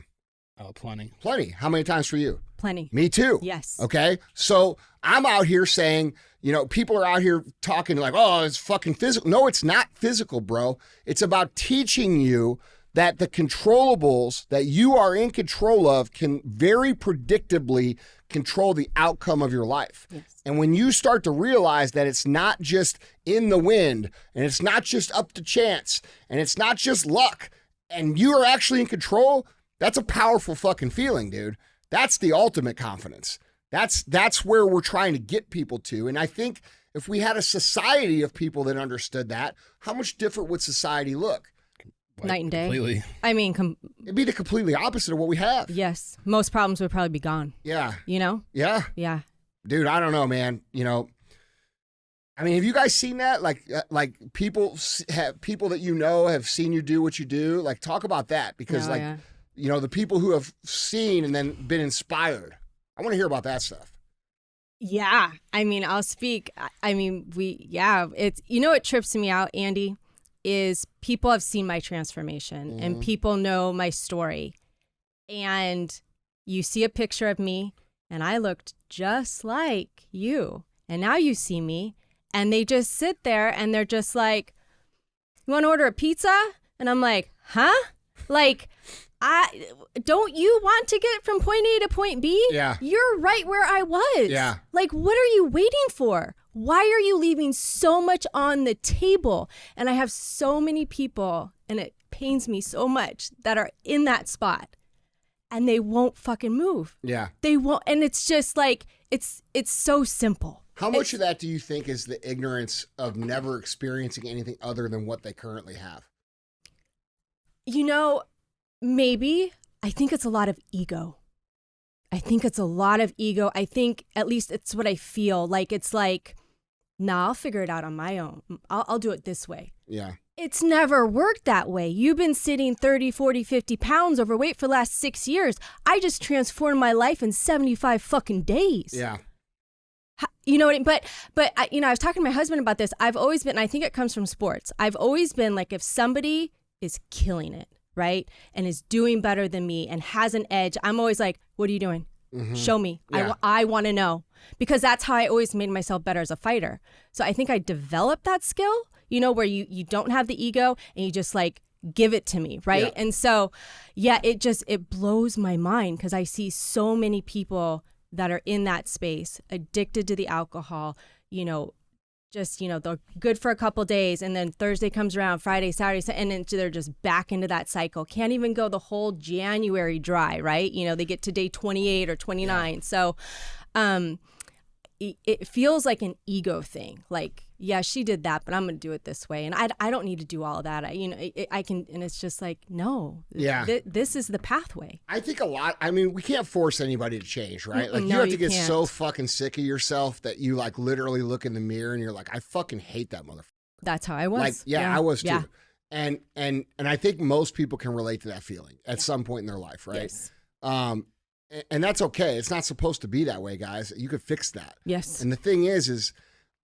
Oh, plenty. Plenty. How many times for you? Plenty. Me too. Yes. Okay. So I'm out here saying, people are out here talking like, oh, it's fucking physical. No, it's not physical, bro. It's about teaching you that the controllables that you are in control of can very predictably control the outcome of your life. Yes. And when you start to realize that it's not just in the wind and it's not just up to chance and it's not just luck and you are actually in control, that's a powerful fucking feeling, dude. That's the ultimate confidence. That's where we're trying to get people to. And I think if we had a society of people that understood that, how much different would society look? Night and day. Completely. I mean, It'd be the completely opposite of what we have. yes. Most problems would probably be gone. Yeah. Yeah. Yeah. Dude, I don't know, man. Have you guys seen that? Like people that have seen you do what you do. Like, talk about that because the people who have seen and then been inspired. I want to hear about that stuff. Yeah. I mean, I'll speak. It's, what trips me out, Andy, is people have seen my transformation and people know my story. And you see a picture of me and I looked just like you. And now you see me and they just sit there and they're just like, you want to order a pizza? And I'm like, huh? Like, don't you want to get from point A to point B? Yeah. You're right where I was. Yeah. Like, what are you waiting for? Why are you leaving so much on the table? And I have so many people, and it pains me so much, that are in that spot and they won't fucking move. Yeah. They won't. And it's just like, it's so simple. How much of that do you think is the ignorance of never experiencing anything other than what they currently have? Maybe. I think it's a lot of ego. I think, at least it's what I feel. Like, it's like, nah, I'll figure it out on my own. I'll do it this way. Yeah. It's never worked that way. You've been sitting 30, 40, 50 pounds overweight for the last 6 years. I just transformed my life in 75 fucking days. Yeah. You know what I mean? But I was talking to my husband about this. I've always been, and I think it comes from sports. I've always been like, if somebody is killing it, right, and is doing better than me and has an edge, I'm always like, what are you doing? Show me. Yeah. I want to know, because that's how I always made myself better as a fighter. So I think I developed that skill, where you don't have the ego and you just like give it to me, right? Yeah. And so, it blows my mind because I see so many people that are in that space, addicted to the alcohol, they're good for a couple days, and then Thursday comes around, Friday, Saturday, and then they're just back into that cycle. Can't even go the whole January dry, right? They get to day 28 or 29. Yeah. So it feels like an ego thing. Like, yeah, she did that, but I'm going to do it this way. And I don't need to do all of that. I can, and it's just like, no, this is the pathway. I think we can't force anybody to change, right? Like, No, you have to get can't. so fucking sick of yourself that you like literally look in the mirror and you're like, I fucking hate that motherfucker. That's how I was. Like, I was too. Yeah. And I think most people can relate to that feeling at some point in their life, right? Yes. And that's okay. It's not supposed to be that way, guys. You could fix that. Yes. And the thing is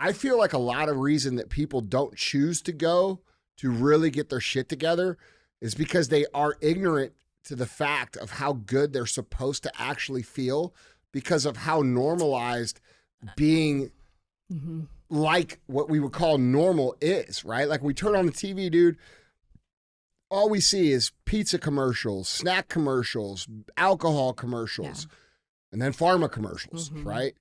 I feel like a lot of reason that people don't choose to go to really get their shit together is because they are ignorant to the fact of how good they're supposed to actually feel because of how normalized being like what we would call normal is, right? Like we turn on the TV, dude, all we see is pizza commercials, snack commercials, alcohol commercials, and then pharma commercials, right?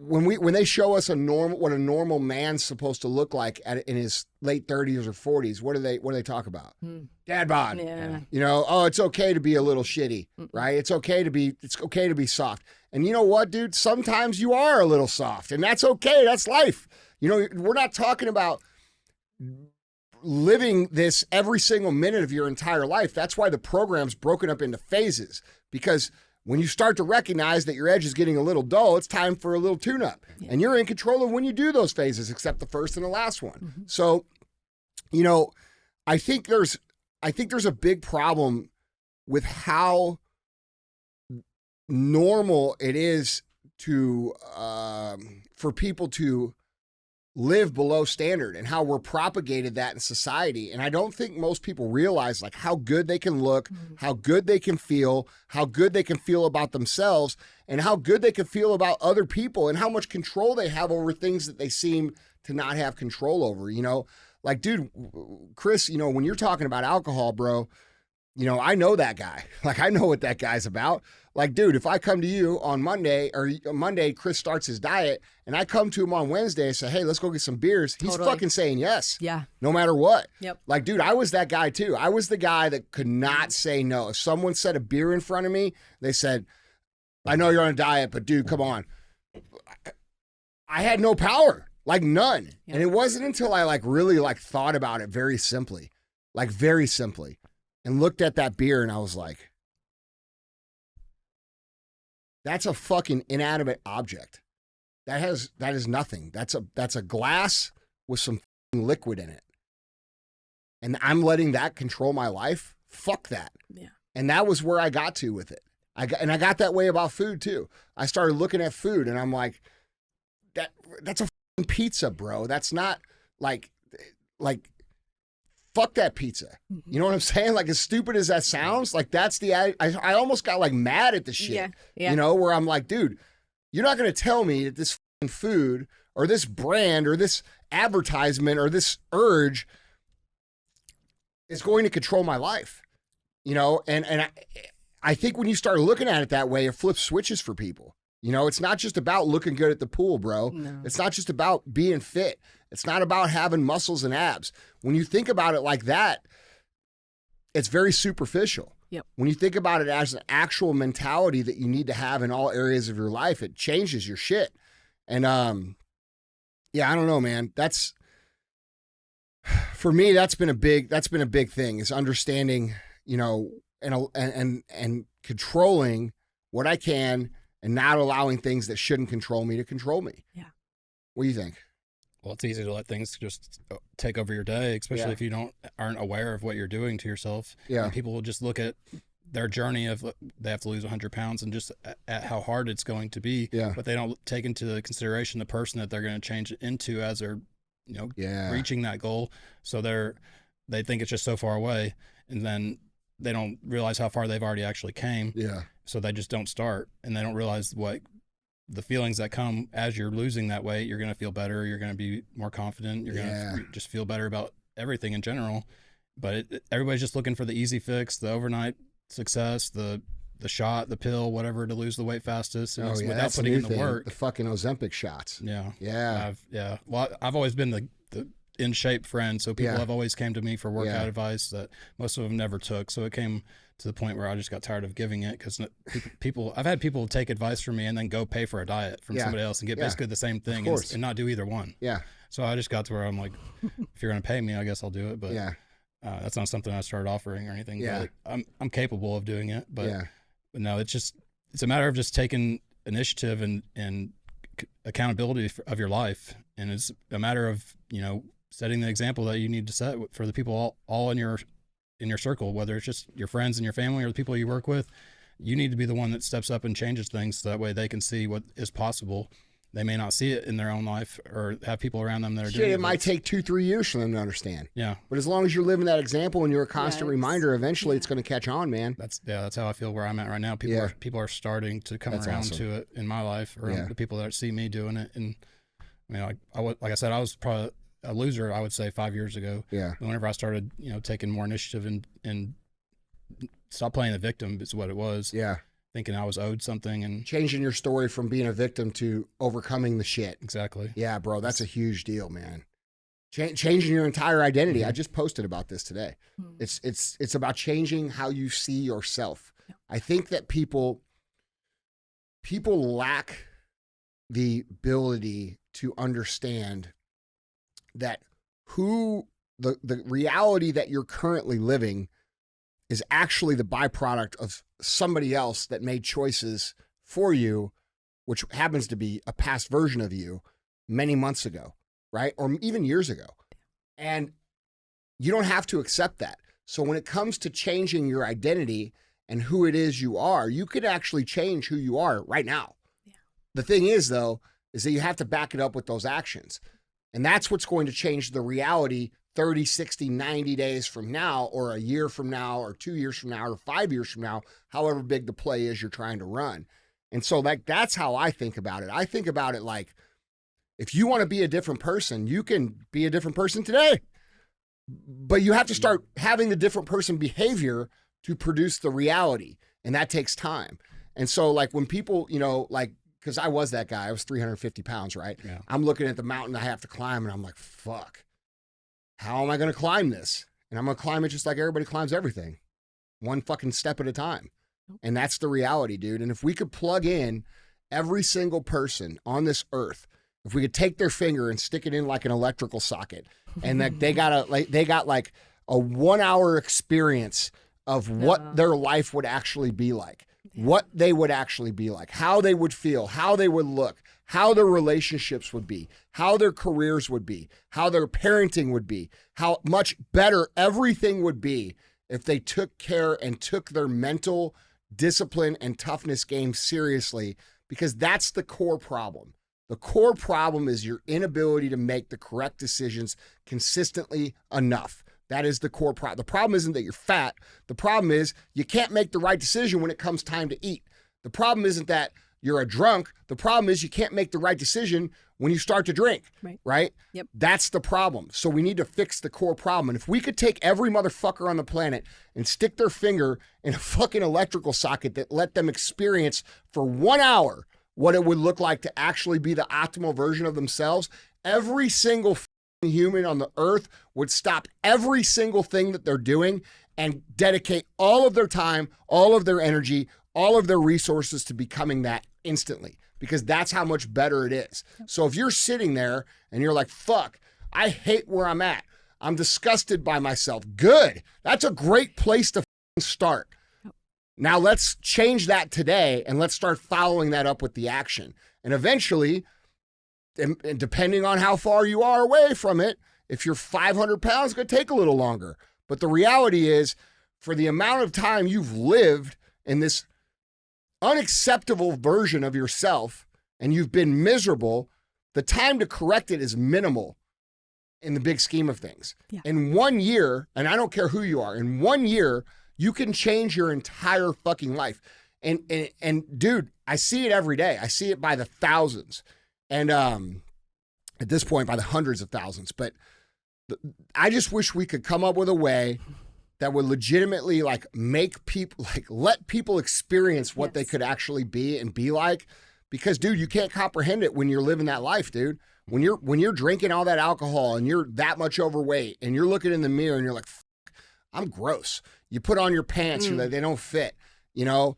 When they show us what a normal man's supposed to look like in his late 30s or 40s, what do they talk about? Dad bod. Yeah. You know, oh, it's okay to be a little shitty, right? It's okay to be soft. And you know what, dude? Sometimes you are a little soft, and that's okay. That's life. You know, we're not talking about living this every single minute of your entire life. That's why the program's broken up into phases, because when you start to recognize that your edge is getting a little dull, it's time for a little tune-up. And you're in control of when you do those phases, except the first and the last one. So, you know, I think there's a big problem with how normal it is to for people to live below standard, and how we're propagated that in society. And I don't think most people realize like how good they can look, how good they can feel, how good they can feel about themselves, and how good they can feel about other people, and how much control they have over things that they seem to not have control over. You know, like, dude, Chris, you know, when you're talking about alcohol, bro, you know, I know that guy. Like, I know what that guy's about. Like, dude, if I come to you on Monday, Chris starts his diet, and I come to him on Wednesday and say, hey, let's go get some beers, he's fucking saying yes. Yeah. No matter what. Yep. Like, dude, I was that guy too. I was the guy that could not say no. If someone said a beer in front of me, they said, I know you're on a diet, but dude, come on. I had no power, like none. Yep. And it wasn't until I really thought about it very simply, and looked at that beer, and I was like, that's a fucking inanimate object. That is nothing. That's a glass with some liquid in it. And I'm letting that control my life? Fuck that. Yeah. And that was where I got to with it. I got that way about food too. I started looking at food, and I'm like, that's a fucking pizza, bro. That's not like fuck that pizza. You know what I'm saying? Like, as stupid as that sounds, like that's I almost got like mad at the shit. Yeah. You know, where I'm like, dude, you're not going to tell me that this food or this brand or this advertisement or this urge is going to control my life. You know, and I think when you start looking at it that way, it flips switches for people. You know, it's not just about looking good at the pool, bro. No. It's not just about being fit. It's not about having muscles and abs. When you think about it like that, it's very superficial. Yep. When you think about it as an actual mentality that you need to have in all areas of your life, it changes your shit. And yeah, I don't know, man. That's, for me, that's been a big thing, is understanding, you know, and controlling what I can, and not allowing things that shouldn't control me to control me. Yeah. What do you think? Well, it's easy to let things just take over your day, especially if you aren't aware of what you're doing to yourself. Yeah. And people will just look at their journey of they have to lose 100 pounds and just at how hard it's going to be. Yeah. But they don't take into consideration the person that they're going to change it into as they're, you know, reaching that goal. So they think it's just so far away, and then they don't realize how far they've already actually came. Yeah. So they just don't start, and they don't realize what the feelings that come as you're losing that weight. You're going to feel better. You're going to be more confident. You're going to just feel better about everything in general. But everybody's just looking for the easy fix, the overnight success, the shot, the pill, whatever, to lose the weight fastest. And without putting in the work. The fucking Ozempic shots. Yeah. Yeah. Well, I've always been the in shape friend. So people have always came to me for workout advice that most of them never took. So it came to the point where I just got tired of giving it, because I've had people take advice from me and then go pay for a diet from somebody else and get basically the same thing and not do either one. Yeah. So I just got to where I'm like, if you're going to pay me, I guess I'll do it. But that's not something I started offering or anything. Yeah. But I'm capable of doing it, but no, it's a matter of just taking initiative and accountability of your life. And it's a matter of, you know, setting the example that you need to set for the people all in your circle, whether it's just your friends and your family or the people you work with. You need to be the one that steps up and changes things, so that way they can see what is possible. they may not see it in their own life or have people around them that are Shit, doing it. It might take 2-3 years for them to understand. Yeah. But as long as you're living that example and you're a constant reminder, eventually it's going to catch on, man. That's how I feel where I'm at right now. People are starting to come around to it in my life, or the people that see me doing it. And I mean, like I said, I was probably a loser, I would say 5 years ago. Yeah. Whenever I started, taking more initiative and stop playing the victim is what it was. Yeah. Thinking I was owed something and changing your story from being a victim to overcoming the shit. Exactly. Yeah, bro, that's a huge deal, man. Changing your entire identity. I just posted about this today. It's about changing how you see yourself. I think that people lack the ability to understand that the reality that you're currently living is actually the byproduct of somebody else that made choices for you, which happens to be a past version of you many months ago, right? Or even years ago. And you don't have to accept that. So when it comes to changing your identity and who it is you are, you could actually change who you are right now. Yeah. The thing is, though, is that you have to back it up with those actions. And that's what's going to change the reality 30, 60, 90 days from now, or a year from now, or 2 years from now, or 5 years from now, however big the play is you're trying to run. And so that's how I think about it. I think about it like, if you want to be a different person, you can be a different person today. But you have to start having the different person behavior to produce the reality. And that takes time. And so like when people, because I was that guy, I was 350 pounds, right? Yeah. I'm looking at the mountain I have to climb and I'm like, fuck. How am I going to climb this? And I'm going to climb it just like everybody climbs everything. One fucking step at a time. And that's the reality, dude. And if we could plug in every single person on this earth, if we could take their finger and stick it in like an electrical socket, and that they got like a 1 hour experience of what their life would actually be like, what they would actually be like, how they would feel, how they would look, how their relationships would be, how their careers would be, how their parenting would be, how much better everything would be if they took care and took their mental discipline and toughness game seriously, because that's the core problem. The core problem is your inability to make the correct decisions consistently enough. That is the core problem. The problem isn't that you're fat. The problem is you can't make the right decision when it comes time to eat. The problem isn't that you're a drunk. The problem is you can't make the right decision when you start to drink, right? Yep. That's the problem. So we need to fix the core problem. And if we could take every motherfucker on the planet and stick their finger in a fucking electrical socket that let them experience for 1 hour what it would look like to actually be the optimal version of themselves, every single human on the earth would stop every single thing that they're doing and dedicate all of their time, all of their energy, all of their resources to becoming that instantly, because that's how much better it is. So if you're sitting there and you're like, fuck, I hate where I'm at, I'm disgusted by myself. Good. That's a great place to start. Now let's change that today and let's start following that up with the action. And eventually, and depending on how far you are away from it, if you're 500 pounds, it's going to take a little longer. But the reality is, for the amount of time you've lived in this unacceptable version of yourself and you've been miserable, the time to correct it is minimal in the big scheme of things. Yeah. In 1 year, and I don't care who you are, in 1 year, you can change your entire fucking life. And dude, I see it every day. I see it by the thousands. And at this point, by the hundreds of thousands. But I just wish we could come up with a way that would legitimately like make people, like let people experience what they could actually be and be like. Because dude, you can't comprehend it when you're living that life, dude. When you're drinking all that alcohol and you're that much overweight and you're looking in the mirror and you're like, I'm gross. You put on your pants, you're like, they don't fit, you know?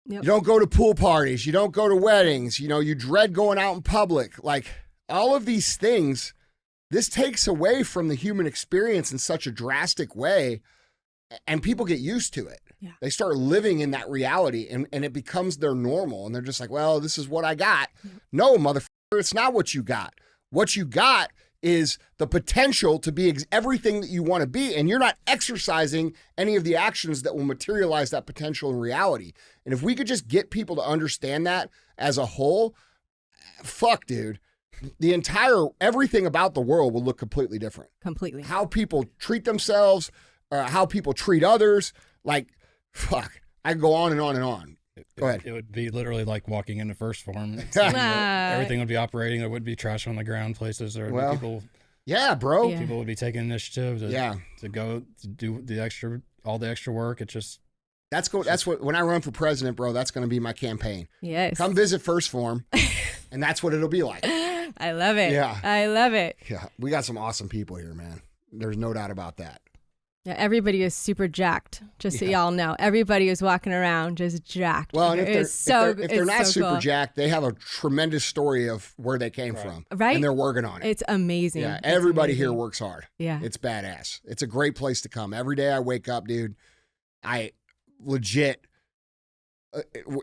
Yep. You don't go to pool parties. You don't go to weddings. You know, you dread going out in public. Like all of these things, this takes away from the human experience in such a drastic way. And people get used to it. Yeah. They start living in that reality and it becomes their normal. And they're just like, well, this is what I got. Yep. No, motherfucker, it's not what you got. What you got is the potential to be everything that you want to be, and you're not exercising any of the actions that will materialize that potential in reality. And if we could just get people to understand that as a whole, fuck, dude. Everything about the world will look completely different. Completely. How people treat themselves, how people treat others. Like, fuck. I can go on and on and on. Go ahead. It would be literally like walking into First Form. Everything would be operating. There would be trash on the ground places. There would be people. Yeah, bro. Yeah. People would be taking initiative to go to do all the extra work. It just. That's what, when I run for president, bro, that's going to be my campaign. Yes. Come visit First Form, and that's what it'll be like. I love it. Yeah. I love it. Yeah. We got some awesome people here, man. There's no doubt about that. Yeah, everybody is super jacked, just so y'all know. Everybody is walking around just jacked. Well, and if they're not super cool. jacked, they have a tremendous story of where they came from. Right. And they're working on it. It's amazing. Yeah, everybody here works hard. Yeah. It's badass. It's a great place to come. Every day I wake up, dude, I legit,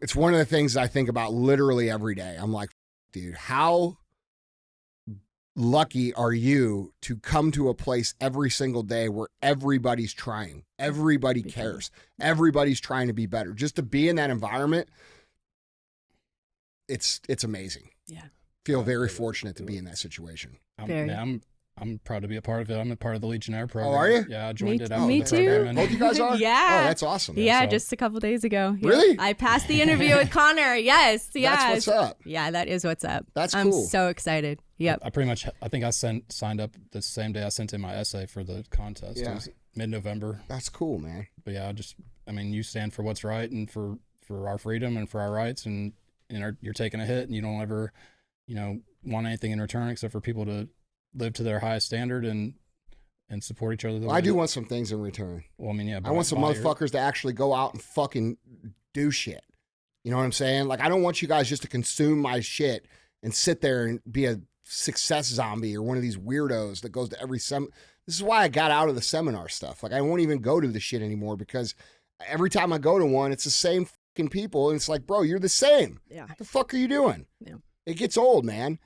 it's one of the things I think about literally every day. I'm like, dude, how lucky are you to come to a place every single day where everybody's trying, everybody cares, everybody's trying to be better. Just to be in that environment, it's amazing. Yeah, feel very fortunate to be in that situation. I'm proud to be a part of it. I'm a part of the Legionnaire program. Oh, are you? Yeah, I joined it out. Me too. Both you guys are? Yeah. Oh, that's awesome. Yeah, so. just a couple days ago. Yeah. Really? I passed the interview with Connor. Yes. Yeah. That's what's up. Yeah, that is what's up. That's I'm cool. so excited. Yep. I think I signed up the same day I sent in my essay for the contest. Yeah. It was mid-November. That's cool, man. But yeah, you stand for what's right and for our freedom and for our rights, and you're taking a hit, and you don't ever, want anything in return except for people to live to their highest standard and support each other. Well, I do want some things in return. Well, I mean, yeah. I want some motherfuckers to actually go out and fucking do shit. You know what I'm saying? Like, I don't want you guys just to consume my shit and sit there and be a success zombie or one of these weirdos that goes to every This is why I got out of the seminar stuff. Like, I won't even go to the shit anymore because every time I go to one, it's the same fucking people. And it's like, bro, you're the same. Yeah. What the fuck are you doing? Yeah. It gets old, man.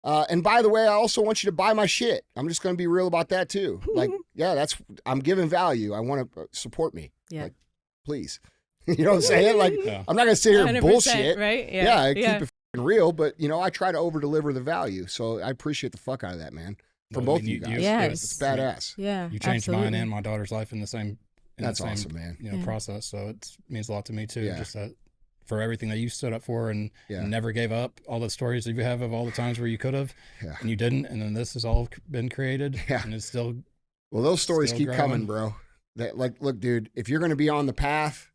And by the way, I also want you to buy my shit. I'm just going to be real about that too. Like, yeah, I'm giving value. I want to support me. Yeah. Like, please. You know what I'm saying? Like, I'm not going to sit here and bullshit. Right? Yeah. I keep it f***ing real, but I try to over deliver the value. So I appreciate the fuck out of that, man. For both of you guys. Yes. It's badass. Yeah. You changed mine and my daughter's life in the same. That's awesome, man. Process. So it means a lot to me too. Yeah. Just that. For everything that you stood up for and never gave up, all the stories that you have of all the times where you could have and you didn't, and then this has all been created and it's still. Well, those stories keep growing. coming, bro. Look, dude, if you're going to be on the path,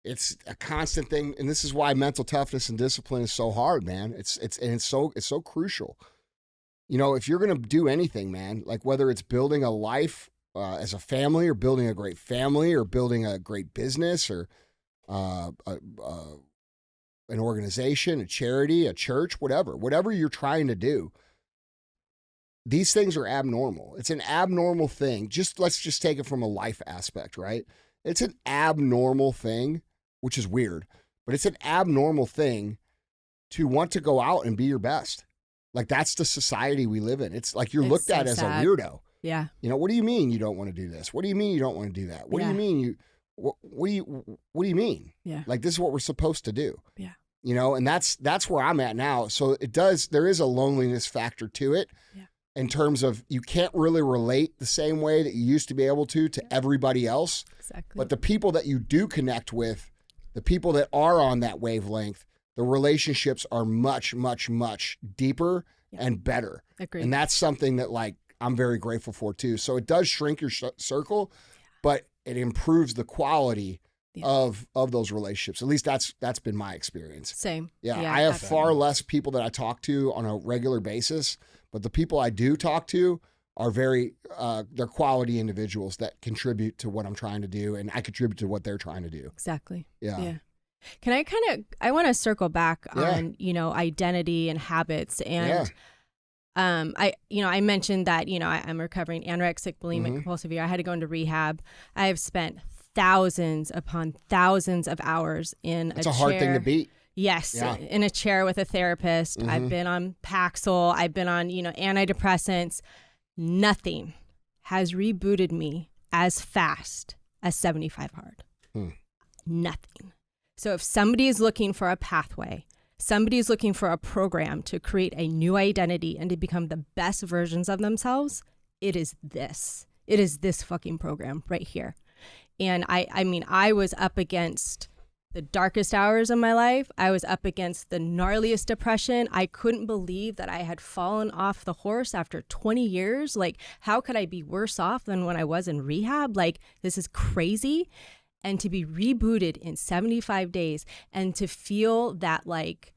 it's a constant thing, and this is why mental toughness and discipline is so hard, man. It's so crucial. If you're going to do anything, man, like whether it's building a life as a family or building a great family or building a great business or an organization, a charity, a church, whatever you're trying to do, these things are abnormal. It's an abnormal thing. Let's just take it from a life aspect, right? It's an abnormal thing, which is weird, but it's an abnormal thing to want to go out and be your best. Like, that's the society we live in. It's like you're looked at as a weirdo. Yeah. What do you mean you don't want to do this? What do you mean you don't want to do that? What do you mean What do you mean? Yeah. Like, this is what we're supposed to do. Yeah. And that's where I'm at now. So there is a loneliness factor to it in terms of you can't really relate the same way that you used to be able to everybody else. Exactly. But the people that you do connect with, the people that are on that wavelength, the relationships are much, much, much deeper and better. Agreed. And that's something that, like, I'm very grateful for too. So it does shrink your circle, but it improves the quality of those relationships. At least that's been my experience. Same. Yeah, I have far less people that I talk to on a regular basis, but the people I do talk to are very, they're quality individuals that contribute to what I'm trying to do, and I contribute to what they're trying to do. Exactly. Yeah. Can I want to circle back on, identity and habits and I mentioned that, I'm recovering anorexic, bulimic, compulsive. I had to go into rehab. I have spent thousands upon thousands of hours in It's a a chair. hard thing to beat. Yes, in a chair with a therapist. I've been on Paxil. I've been on, antidepressants. Nothing has rebooted me as fast as 75 hard. Nothing. So if somebody is looking for a pathway somebody's looking for a program to create a new identity and to become the best versions of themselves, it is this. It is this fucking program right here. And I mean, I was up against the darkest hours of my life. I was up against the gnarliest depression. I couldn't believe that I had fallen off the horse after 20 years. Like, how could I be worse off than when I was in rehab? Like, this is crazy. And to be rebooted in 75 days and to feel that, like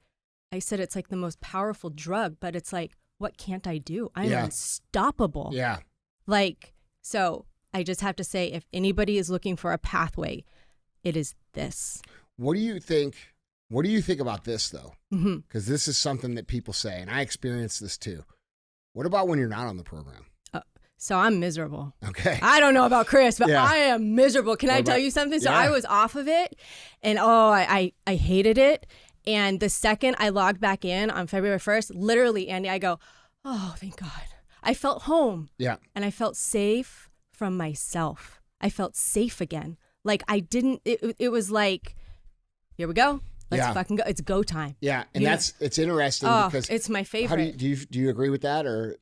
I said, it's like the most powerful drug, but it's like, what can't I do? I'm unstoppable. Yeah. Like, so I just have to say, if anybody is looking for a pathway, it is this. What do you think about this, though? Because this is something that people say, and I experience this too. What about when you're not on the program? So I'm miserable. Okay. I don't know about Chris, but I am miserable. Can I tell you something? So I was off of it, and I hated it. And the second I logged back in on February 1st, literally, Andy, I go, oh, thank God. I felt home. Yeah. And I felt safe from myself. I felt safe again. Like I didn't, it was like, here we go. Let's fucking go. It's go time. Yeah. And it's interesting because it's my favorite. Do you agree with that or?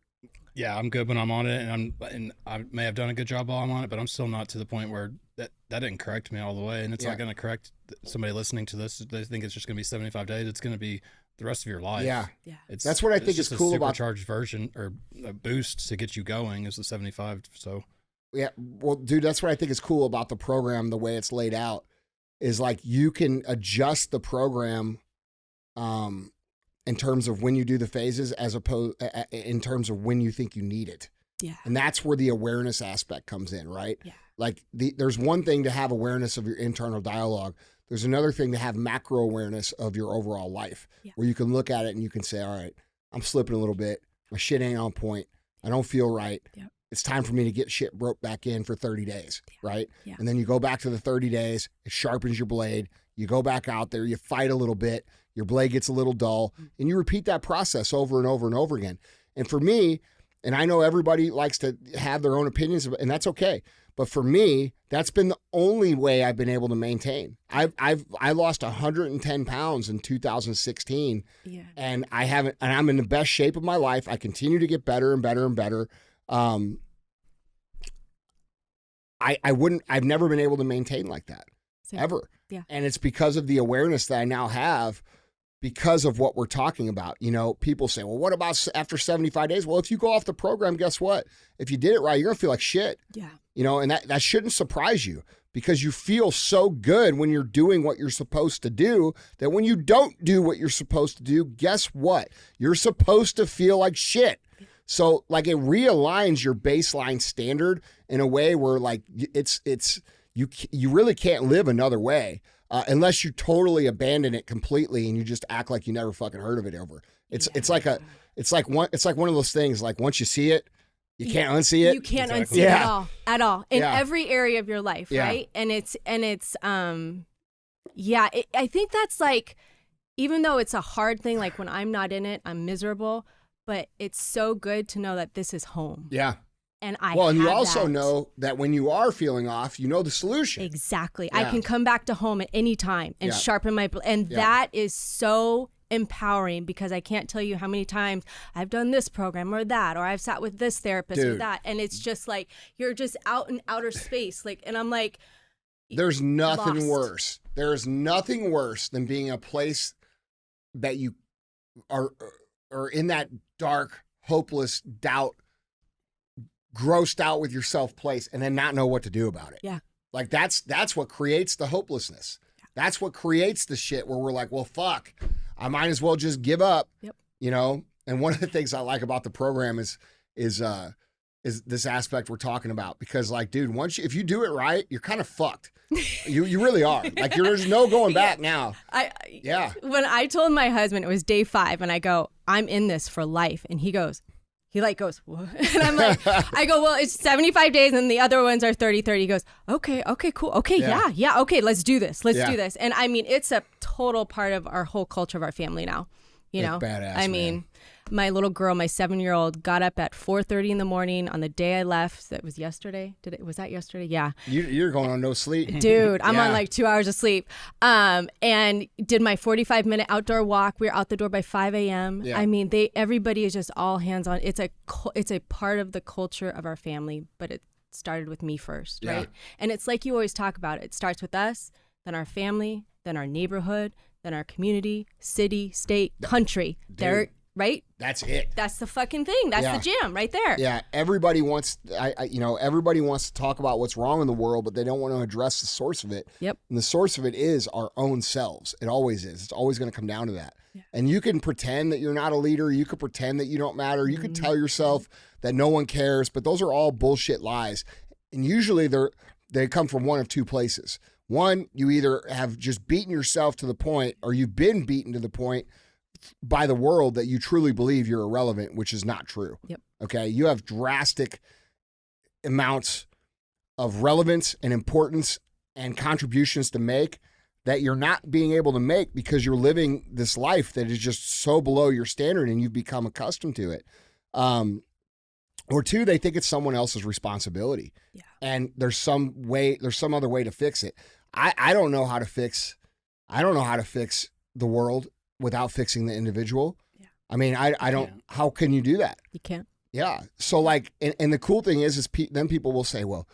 Yeah, I'm good when I'm on it, and I may have done a good job while I'm on it, but I'm still not to the point where that didn't correct me all the way, and it's not going to correct somebody listening to this. They think it's just going to be 75 days. It's going to be the rest of your life. Yeah. That's what I think is cool about supercharged version or a boost to get you going is the 75. So yeah, well, dude, that's what I think is cool about the program. The way it's laid out is like you can adjust the program. In terms of when you do the phases as opposed in terms of when you think you need it. Yeah. And that's where the awareness aspect comes in, right? Yeah. Like there's one thing to have awareness of your internal dialogue. There's another thing to have macro awareness of your overall life where you can look at it and you can say, all right, I'm slipping a little bit. My shit ain't on point. I don't feel right. Yep. It's time for me to get shit broke back in for 30 days, right? Yeah. And then you go back to the 30 days, it sharpens your blade. You go back out there, you fight a little bit, your blade gets a little dull, and you repeat that process over and over and over again. And for me, and I know everybody likes to have their own opinions, and that's okay. But for me, that's been the only way I've been able to maintain. I lost 110 pounds in 2016, and I'm in the best shape of my life. I continue to get better and better and better. I've never been able to maintain like that ever. Yeah. And it's because of the awareness that I now have because of what we're talking about. You know, people say, well, what about after 75 days? Well, if you go off the program, guess what? If you did it right, you're going to feel like shit. Yeah. You know, and that shouldn't surprise you because you feel so good when you're doing what you're supposed to do that when you don't do what you're supposed to do, guess what? You're supposed to feel like shit. So like it realigns your baseline standard in a way where like you really can't live another way unless you totally abandon it completely and you just act like you never fucking heard of it ever. It's like one of those things like once you see it, you can't unsee it. You can't unsee it at all in every area of your life, right? And it's I think that's like even though it's a hard thing, like when I'm not in it, I'm miserable. But it's so good to know that this is home. Yeah. And you also know that when you are feeling off, you know the solution. Exactly. Yeah. I can come back to home at any time and sharpen my, and that is so empowering because I can't tell you how many times I've done this program or that, or I've sat with this therapist or that. And it's just like, you're just out in outer space. Like, and I'm like, there's nothing worse. There is nothing worse than being in a place that you are in that dark, hopeless, doubt, grossed out with yourself place and then not know what to do about it. Yeah. Like that's what creates the hopelessness. Yeah. That's what creates the shit where we're like, well, fuck, I might as well just give up. Yep. You know? And one of the things I like about the program is this aspect we're talking about because like, dude, if you do it right, you're kind of fucked. You really are. Like there's no going back now. When I told my husband it was day 5 and I go, I'm in this for life. And he goes, what? And I'm like, I go, well, it's 75 days and the other ones are 30. He goes, okay, cool. Okay. Yeah. Okay. Let's do this. Let's do this. And I mean, it's a total part of our whole culture of our family now. You know, badass, I mean, My little girl, my 7-year-old, got up at 4:30 in the morning on the day I left. That was yesterday. Was that yesterday? Yeah. You're going on no sleep. Dude, I'm on like 2 hours of sleep. And did my 45-minute outdoor walk. We were out the door by 5 a.m. Yeah. I mean, everybody is just all hands on. It's a part of the culture of our family, but it started with me first, right? And it's like you always talk about, it starts with us, then our family, then our neighborhood, then our community, city, state, country. Dude. Right? That's it. That's the fucking thing. That's the jam right there. Yeah. Everybody wants, everybody wants to talk about what's wrong in the world, but they don't want to address the source of it. Yep. And the source of it is our own selves. It always is. It's always going to come down to that. Yeah. And you can pretend that you're not a leader. You could pretend that you don't matter. You could tell yourself that no one cares, but those are all bullshit lies. And usually they come from one of two places. One, you either have just beaten yourself to the point, or you've been beaten to the point by the world that you truly believe you're irrelevant, which is not true. Yep. Okay. You have drastic amounts of relevance and importance and contributions to make that you're not being able to make because you're living this life that is just so below your standard and you've become accustomed to it. Or two, they think it's someone else's responsibility. Yeah. And there's some other way to fix it. I don't know how to fix the world without fixing the individual. Yeah. I mean, I don't, how can you do that? You can't. Yeah. So like, and the cool thing is then people will say, well,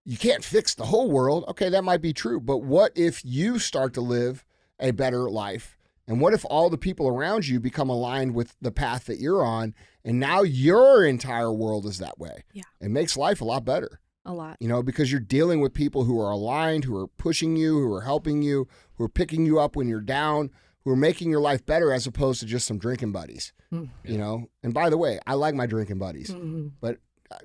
you can't fix the whole world. Okay, that might be true. But what if you start to live a better life? And what if all the people around you become aligned with the path that you're on? And now your entire world is that way. Yeah. It makes life a lot better. A lot. Because you're dealing with people who are aligned, who are pushing you, who are helping you, who are picking you up when you're down, who are making your life better as opposed to just some drinking buddies, And by the way, I like my drinking buddies, but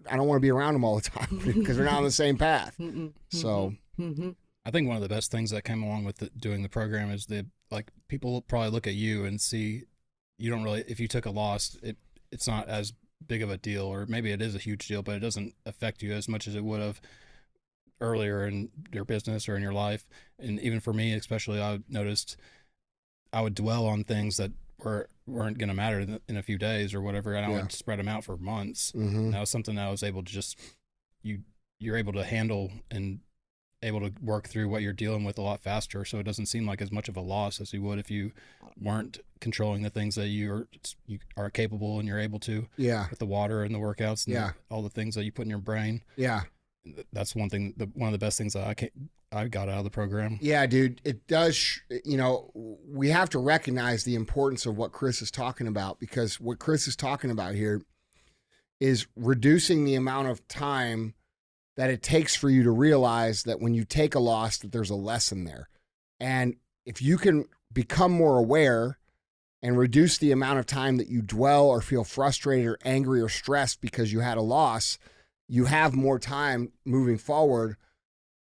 I don't want to be around them all the time because they're not on the same path. So I think one of the best things that came along with doing the program is people will probably look at you and see you don't really, if you took a loss, it's not as big of a deal, or maybe it is a huge deal, but it doesn't affect you as much as it would have earlier in your business or in your life. And even for me, especially, I noticed I would dwell on things that weren't going to matter in a few days or whatever, and I would spread them out for months. And that was something that I was able to just you're able to handle and able to work through what you're dealing with a lot faster, so it doesn't seem like as much of a loss as you would if you weren't controlling the things that you are capable and you're able to. Yeah. With the water and the workouts and all the things that you put in your brain. Yeah. That's one thing. One of the best things that I got out of the program. Yeah, dude. It does. We have to recognize the importance of what Chris is talking about, because what Chris is talking about here is reducing the amount of time that it takes for you to realize that when you take a loss, that there's a lesson there. And if you can become more aware and reduce the amount of time that you dwell or feel frustrated or angry or stressed because you had a loss, you have more time moving forward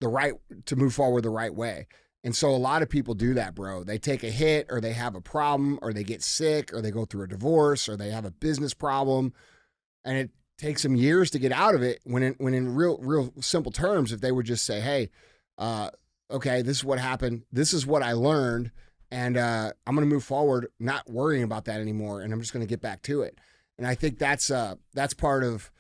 the right way. And so a lot of people do that, bro. They take a hit, or they have a problem, or they get sick, or they go through a divorce, or they have a business problem, and it takes them years to get out of it. When in real simple terms, if they would just say, hey, okay, this is what happened, this is what I learned, and I'm going to move forward, not worrying about that anymore, and I'm just going to get back to it. And I think that's part of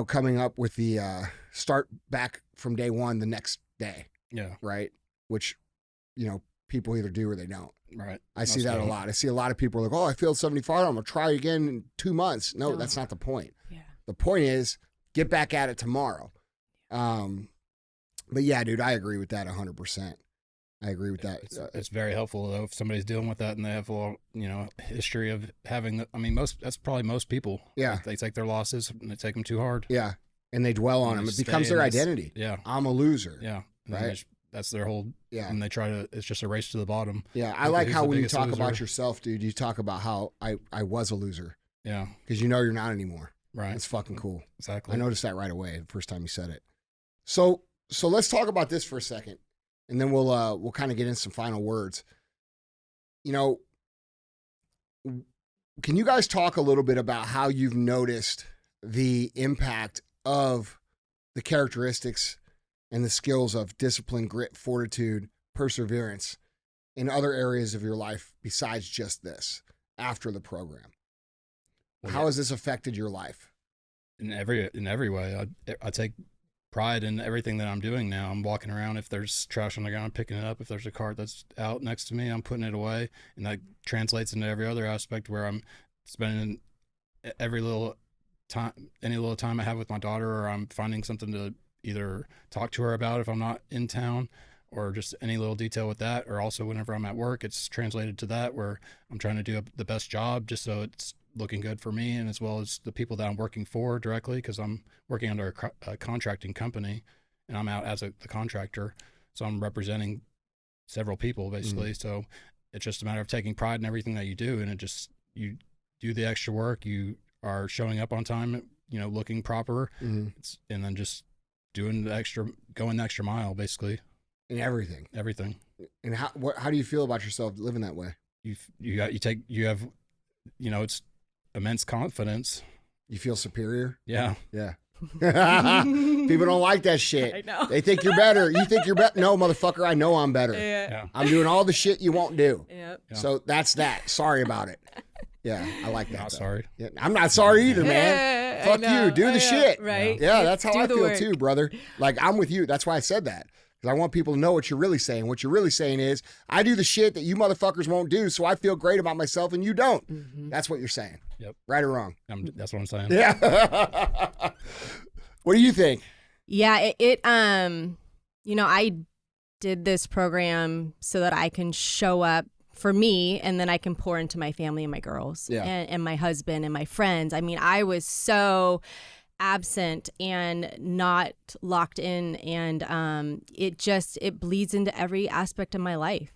coming up with the start back from day one the next day. Yeah. Right. Which, people either do or they don't. Right. I see that a lot. I see a lot of people like, oh, I failed 75. I'm going to try again in 2 months. No, that's not the point. Yeah. The point is get back at it tomorrow. But yeah, dude, I agree with that 100%. I agree with that. It's very helpful though if somebody's dealing with that and they have a long, history of having. That's probably most people. Yeah, they take their losses and they take them too hard. Yeah, and they dwell on them. It becomes their identity. Yeah, I'm a loser. Yeah, and right. That's their whole. Yeah, and they try to. It's just a race to the bottom. Yeah, I like how when you talk about yourself, dude, you talk about how I was a loser. Yeah, because you're not anymore. Right. It's fucking cool. Exactly. I noticed that right away the first time you said it. So let's talk about this for a second. And then we'll kind of get into some final words. Can you guys talk a little bit about how you've noticed the impact of the characteristics and the skills of discipline, grit, fortitude, perseverance in other areas of your life besides just this after the program? How has this affected your life? In every way. I take pride in everything that I'm doing now. I'm walking around. If there's trash on the ground, I'm picking it up. If there's a cart that's out next to me, I'm putting it away. And that translates into every other aspect where I'm spending every little time, any little time I have with my daughter, or I'm finding something to either talk to her about if I'm not in town, or just any little detail with that. Or also whenever I'm at work, it's translated to that where I'm trying to do the best job just so it's looking good for me and as well as the people that I'm working for directly, because I'm working under a contracting company and I'm out as the contractor. So I'm representing several people basically. So it's just a matter of taking pride in everything that you do. And you do the extra work. You are showing up on time, looking proper, and then just going the extra mile basically. In everything. And how do you feel about yourself living that way? It's immense confidence. You feel superior? Yeah. People don't like that shit. I know. They think you're better. You think you're better? No, motherfucker, I know I'm better. Yeah. I'm doing all the shit you won't do. Yep. Yeah. So that's that. Sorry about it. Yeah, I like that. Not sorry. Yeah, I'm not sorry either, man. Fuck you. Do the shit. Right. Yeah, that's how I feel work. too, brother. Like, I'm with you. That's why I said that. Because I want people to know what you're really saying. What you're really saying is, I do the shit that you motherfuckers won't do, so I feel great about myself and you don't. That's what you're saying. Yep. Right or wrong? That's what I'm saying. Yeah. What do you think? Yeah, I did this program so that I can show up for me, and then I can pour into my family and my girls and my husband and my friends. I mean, I was so absent and not locked in, and it bleeds into every aspect of my life,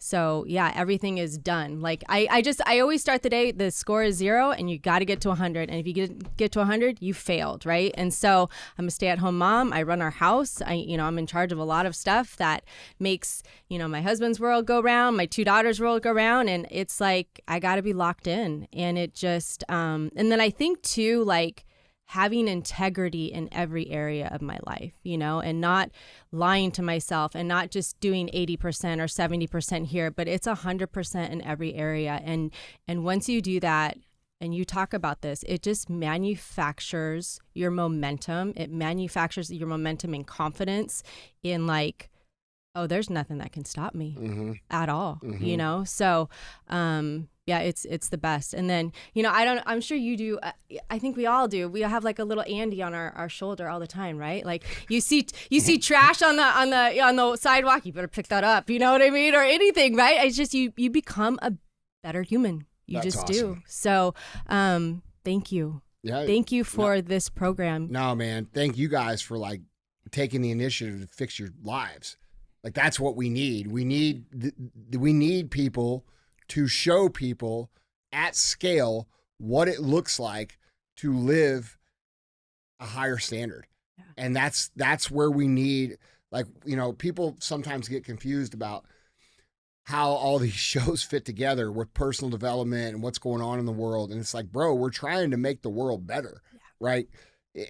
so yeah, everything is done. Like I always start the day, the score is 0 and you got to get to 100, and if you get to 100 you failed, right? And so I'm a stay-at-home mom. I run our house. I'm in charge of a lot of stuff that makes my husband's world go round, my 2 daughters' world go round, and it's like I got to be locked in. And it just and then I think too, like, having integrity in every area of my life, and not lying to myself, and not just doing 80% or 70% here, but it's 100% in every area. And once you do that, and you talk about this, it just manufactures your momentum. It manufactures your momentum and confidence in, like, oh, there's nothing that can stop me at all, So, yeah, it's the best. And then, I'm sure you do. I think we all do. We have like a little Andy on our shoulder all the time, right? Like you see trash on the sidewalk, you better pick that up. You know what I mean? Or anything, right? It's just, you become a better human. You That's just awesome. do. So, thank you. Yeah. Thank you for this program. No, man. Thank you guys for like taking the initiative to fix your lives. Like, that's what we need. We need people to show people at scale what it looks like to live a higher standard. Yeah. And that's where we need, like, people sometimes get confused about how all these shows fit together with personal development and what's going on in the world. And it's like, bro, we're trying to make the world better, right?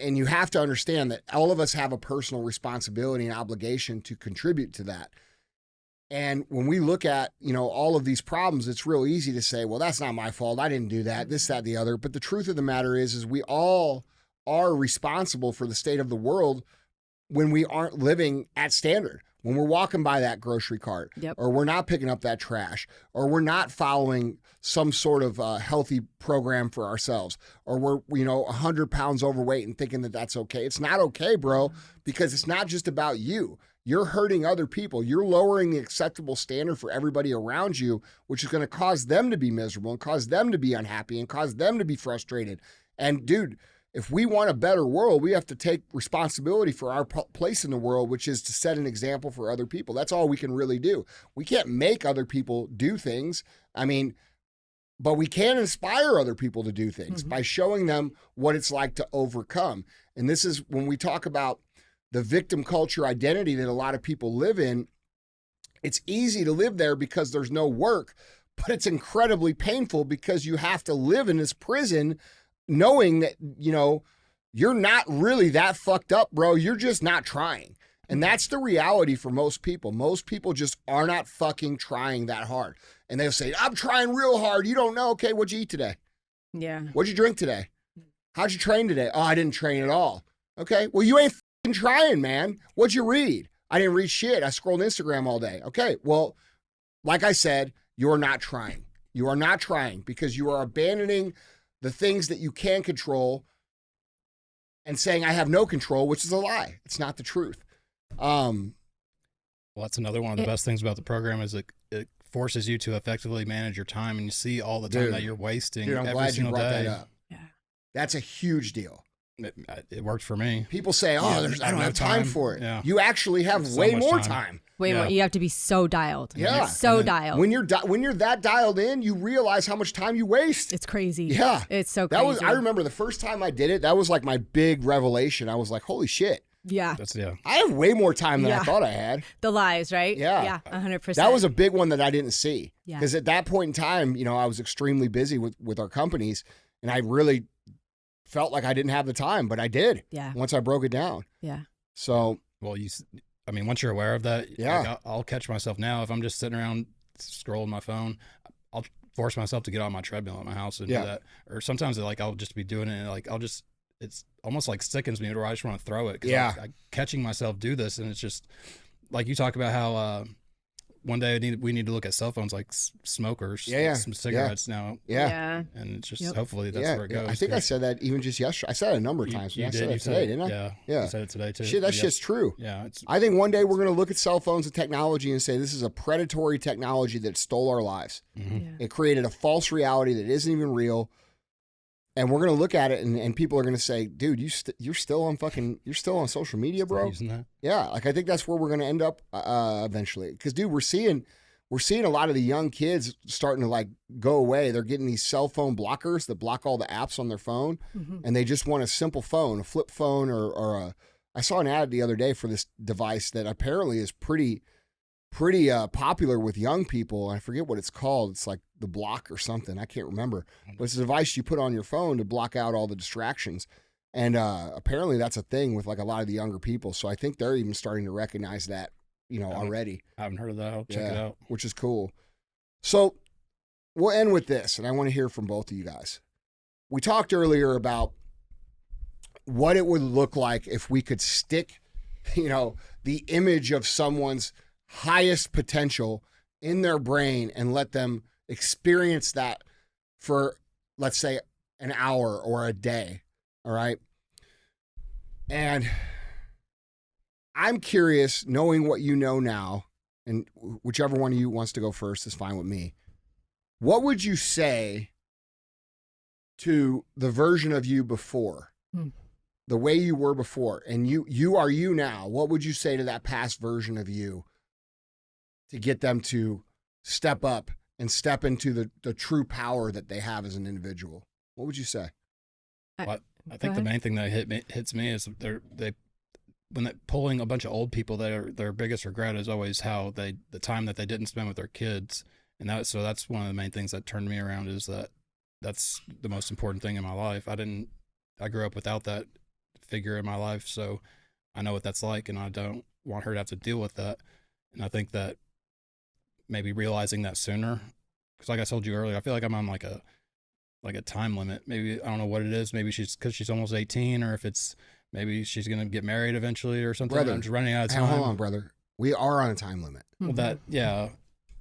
And you have to understand that all of us have a personal responsibility and obligation to contribute to that. And when we look at, all of these problems, it's real easy to say, well, that's not my fault. I didn't do that, this, that, the other. But the truth of the matter is we all are responsible for the state of the world when we aren't living at standard. When we're walking by that grocery cart, or we're not picking up that trash, or we're not following some sort of healthy program for ourselves, or we're, 100 pounds overweight and thinking that that's okay. It's not okay, bro, because it's not just about you. You're hurting other people. You're lowering the acceptable standard for everybody around you, which is going to cause them to be miserable and cause them to be unhappy and cause them to be frustrated. And dude, if we want a better world, we have to take responsibility for our place in the world, which is to set an example for other people. That's all we can really do. We can't make other people do things. But we can inspire other people to do things by showing them what it's like to overcome. And this is when we talk about the victim culture identity that a lot of people live in. It's easy to live there because there's no work, but it's incredibly painful because you have to live in this prison knowing that, you're not really that fucked up, bro. You're just not trying. And that's the reality for most people. Most people just are not fucking trying that hard. And they'll say, I'm trying real hard. You don't know. Okay, what'd you eat today? Yeah. What'd you drink today? How'd you train today? Oh, I didn't train at all. Okay. Well, you ain't f***ing trying, man. What'd you read? I didn't read shit. I scrolled Instagram all day. Okay. Well, like I said, you're not trying. You are not trying because you are abandoning the things that you can control and saying, I have no control, which is a lie. It's not the truth. Well, that's another one of the best things about the program is it forces you to effectively manage your time, and you see all the time that you're wasting Dude, I'm every glad you single brought day. that up. Yeah. That's a huge deal. It worked for me. People say, oh, Yeah, I don't have time for it. Yeah. You actually have So way much more time. time. Way more. You have to be so dialed. Yeah. So dialed. When you're that dialed in, you realize how much time you waste. It's crazy. Yeah. It's so crazy. I remember the first time I did it, that was like my big revelation. I was like, holy shit. Yeah. I have way more time than I thought I had. The lies, right? Yeah. Yeah, 100%. That was a big one that I didn't see. Yeah. Because at that point in time, I was extremely busy with our companies, and I really felt like I didn't have the time, but I did. Yeah. Once I broke it down. Yeah. So. Well, once you're aware of that, yeah. I'll catch myself now. If I'm just sitting around scrolling my phone, I'll force myself to get on my treadmill at my house and do that. Or sometimes I'll just be doing it, and it's almost like sickens me, or I just want to throw it. Yeah. I'm catching myself do this, and it's just like you talk about how one day we need to look at cell phones like smokers, some cigarettes now. Yeah. And it's just hopefully that's where it goes. I think I said that even just yesterday. I said it a number of times. You I did. said it today, didn't I? Yeah. Yeah. You said it today too. Shit, that shit's true. Yeah. I think one day we're going to look at cell phones and technology and say this is a predatory technology that stole our lives. Mm-hmm. Yeah. It created a false reality that isn't even real. And we're going to look at it and people are going to say, dude, you're still on social media, bro. Using that. Yeah. Like, I think that's where we're going to end up eventually. Because, dude, we're seeing a lot of the young kids starting to like go away. They're getting these cell phone blockers that block all the apps on their phone. Mm-hmm. And they just want a simple phone, a flip phone I saw an ad the other day for this device that apparently is pretty popular with young people. I forget what it's called. It's like the Block or something. I can't remember. But it's a device you put on your phone to block out all the distractions. And apparently that's a thing with like a lot of the younger people. So I think they're even starting to recognize that, already. I haven't heard of that. I'll check it out. Which is cool. So we'll end with this, and I want to hear from both of you guys. We talked earlier about what it would look like if we could stick, the image of someone's highest potential in their brain and let them experience that for, let's say, an hour or a day. All right. And I'm curious, knowing what you know now, and whichever one of you wants to go first is fine with me. What would you say to the version of you before? The way you were before, and you are you now. What would you say to that past version of you to get them to step up and step into the true power that they have as an individual? What would you say? I think the main thing that hits me is when they're pulling a bunch of old people, their biggest regret is always how the time that they didn't spend with their kids, and that's one of the main things that turned me around, is that's the most important thing in my life. I grew up without that figure in my life, so I know what that's like, and I don't want her to have to deal with that. And I think that maybe realizing that sooner, because like I told you earlier, I feel like I'm on like a time limit. Maybe I don't know what it is. Maybe because she's almost 18, or if it's maybe she's gonna get married eventually or something. Brother, I'm just running out of time. Hold on, brother. We are on a time limit. Well,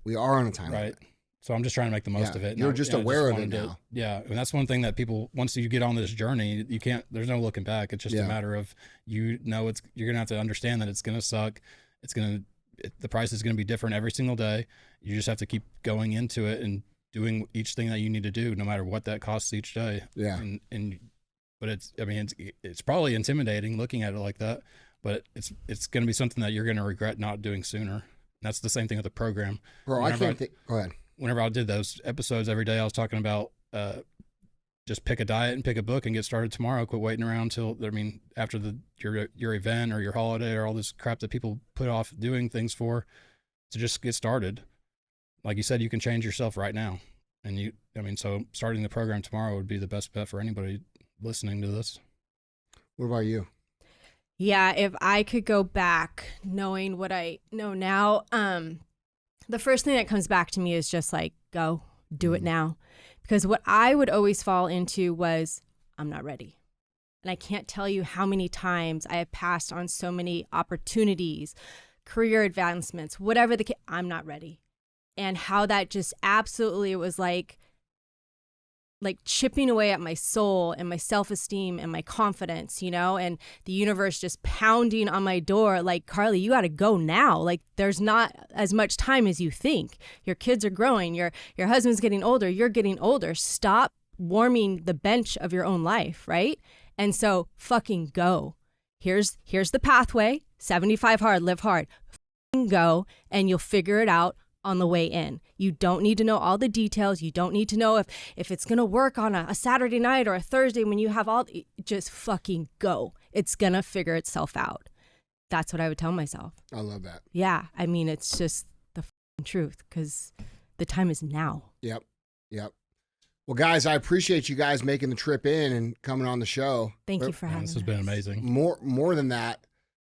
we are on a time right. limit. So I'm just trying to make the most of it. You're just aware of it now. Yeah. And that's one thing that people, once you get on this journey, there's no looking back. It's just a matter of, you're going to have to understand that it's going to suck. The price is going to be different every single day. You just have to keep going into it and doing each thing that you need to do, no matter what that costs each day. Yeah. But it's probably intimidating looking at it like that, but it's going to be something that you're going to regret not doing sooner. And that's the same thing with the program. Bro, I can't think. Go ahead. Whenever I did those episodes every day, I was talking about just pick a diet and pick a book and get started tomorrow. Quit waiting around after your event or your holiday or all this crap that people put off doing things for, to just get started. Like you said, you can change yourself right now. And so starting the program tomorrow would be the best bet for anybody listening to this. What about you? Yeah, if I could go back knowing what I know now, the first thing that comes back to me is just like, go do it now. Because what I would always fall into was, I'm not ready. And I can't tell you how many times I have passed on so many opportunities, career advancements, whatever I'm not ready. And how that just absolutely, it was like chipping away at my soul and my self-esteem and my confidence, you know, and the universe just pounding on my door like, Carly, you got to go now. Like, there's not as much time as you think. Your kids are growing. Your husband's getting older. You're getting older. Stop warming the bench of your own life, right? And so fucking go. Here's the pathway. 75 hard, live hard. Fucking go, and you'll figure it out on the way in. You don't need to know all the details. You don't need to know if it's going to work on a Saturday night or a Thursday when you have just fucking go. It's going to figure itself out. That's what I would tell myself. I love that. Yeah. I mean, it's just the truth because the time is now. Yep. Well, guys, I appreciate you guys making the trip in and coming on the show. Thank you for having us. This has been amazing. More than that,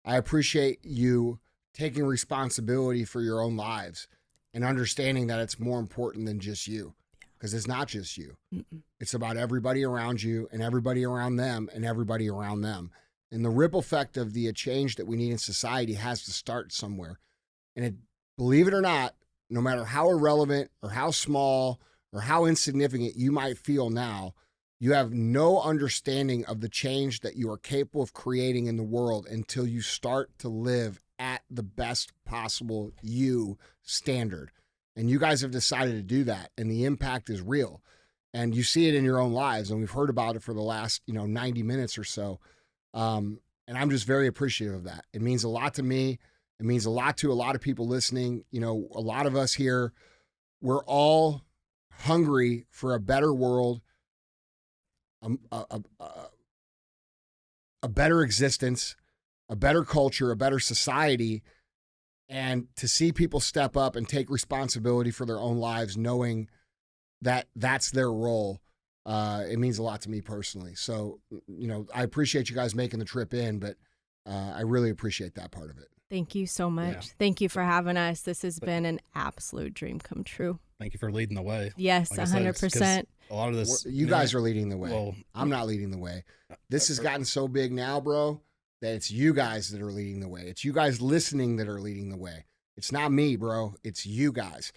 I appreciate you taking responsibility for your own lives and understanding that it's more important than just you, because it's not just you. Mm-mm. It's about everybody around you and everybody around them and everybody around them. And the ripple effect of the change that we need in society has to start somewhere. And believe it or not, no matter how irrelevant or how small or how insignificant you might feel now, you have no understanding of the change that you are capable of creating in the world until you start to live at the best possible you standard. And you guys have decided to do that, and the impact is real. And you see it in your own lives, and we've heard about it for the last 90 minutes or so. And I'm just very appreciative of that. It means a lot to me. It means a lot to a lot of people listening. A lot of us here, we're all hungry for a better world, a better existence, a better culture, a better society, and to see people step up and take responsibility for their own lives, knowing that that's their role, it means a lot to me personally. So, I appreciate you guys making the trip in, but I really appreciate that part of it. Thank you so much. Yeah. Thank you for having us. This has been an absolute dream come true. Thank you for leading the way. Yes, 100%. A lot of this, you guys are leading the way. Well, I'm not leading the way. This has gotten so big now, bro, that it's you guys that are leading the way. It's you guys listening that are leading the way. It's not me, bro. It's you guys.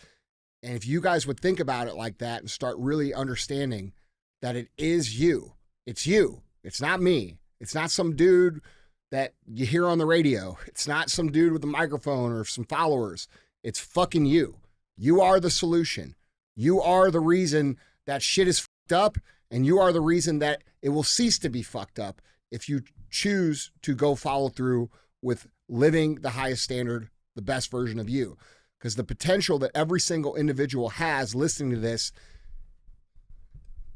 And if you guys would think about it like that and start really understanding that it is you. It's you. It's not me. It's not some dude that you hear on the radio. It's not some dude with a microphone or some followers. It's fucking you. You are the solution. You are the reason that shit is fucked up, and you are the reason that it will cease to be fucked up if you choose to go follow through with living the highest standard, the best version of you. Because the potential that every single individual has listening to this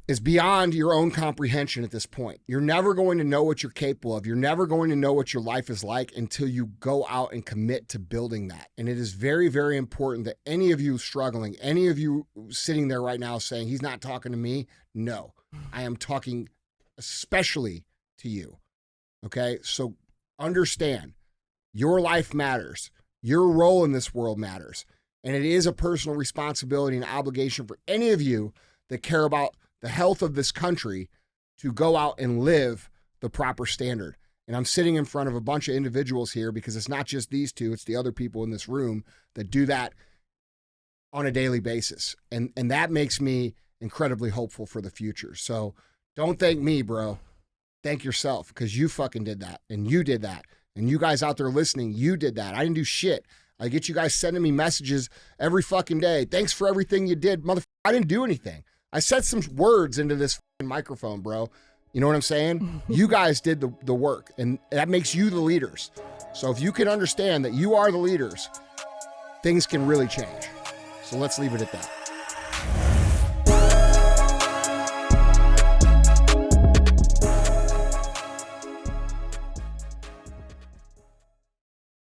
is beyond your own comprehension at this point. You're never going to know what you're capable of. You're never going to know what your life is like until you go out and commit to building that. And it is very, very important that any of you struggling, any of you sitting there right now saying, he's not talking to me. No, I am talking especially to you. Okay. So understand your life matters. Your role in this world matters. And it is a personal responsibility and obligation for any of you that care about the health of this country to go out and live the proper standard. And I'm sitting in front of a bunch of individuals here because it's not just these two, it's the other people in this room that do that on a daily basis. And that makes me incredibly hopeful for the future. So don't thank me, bro. Thank yourself, because you fucking did that, and you did that. And you guys out there listening, you did that. I didn't do shit. I get you guys sending me messages every fucking day. Thanks for everything you did. Motherfucker, I didn't do anything. I said some words into this microphone, bro. You know what I'm saying? You guys did the work, and that makes you the leaders. So if you can understand that you are the leaders, things can really change. So let's leave it at that.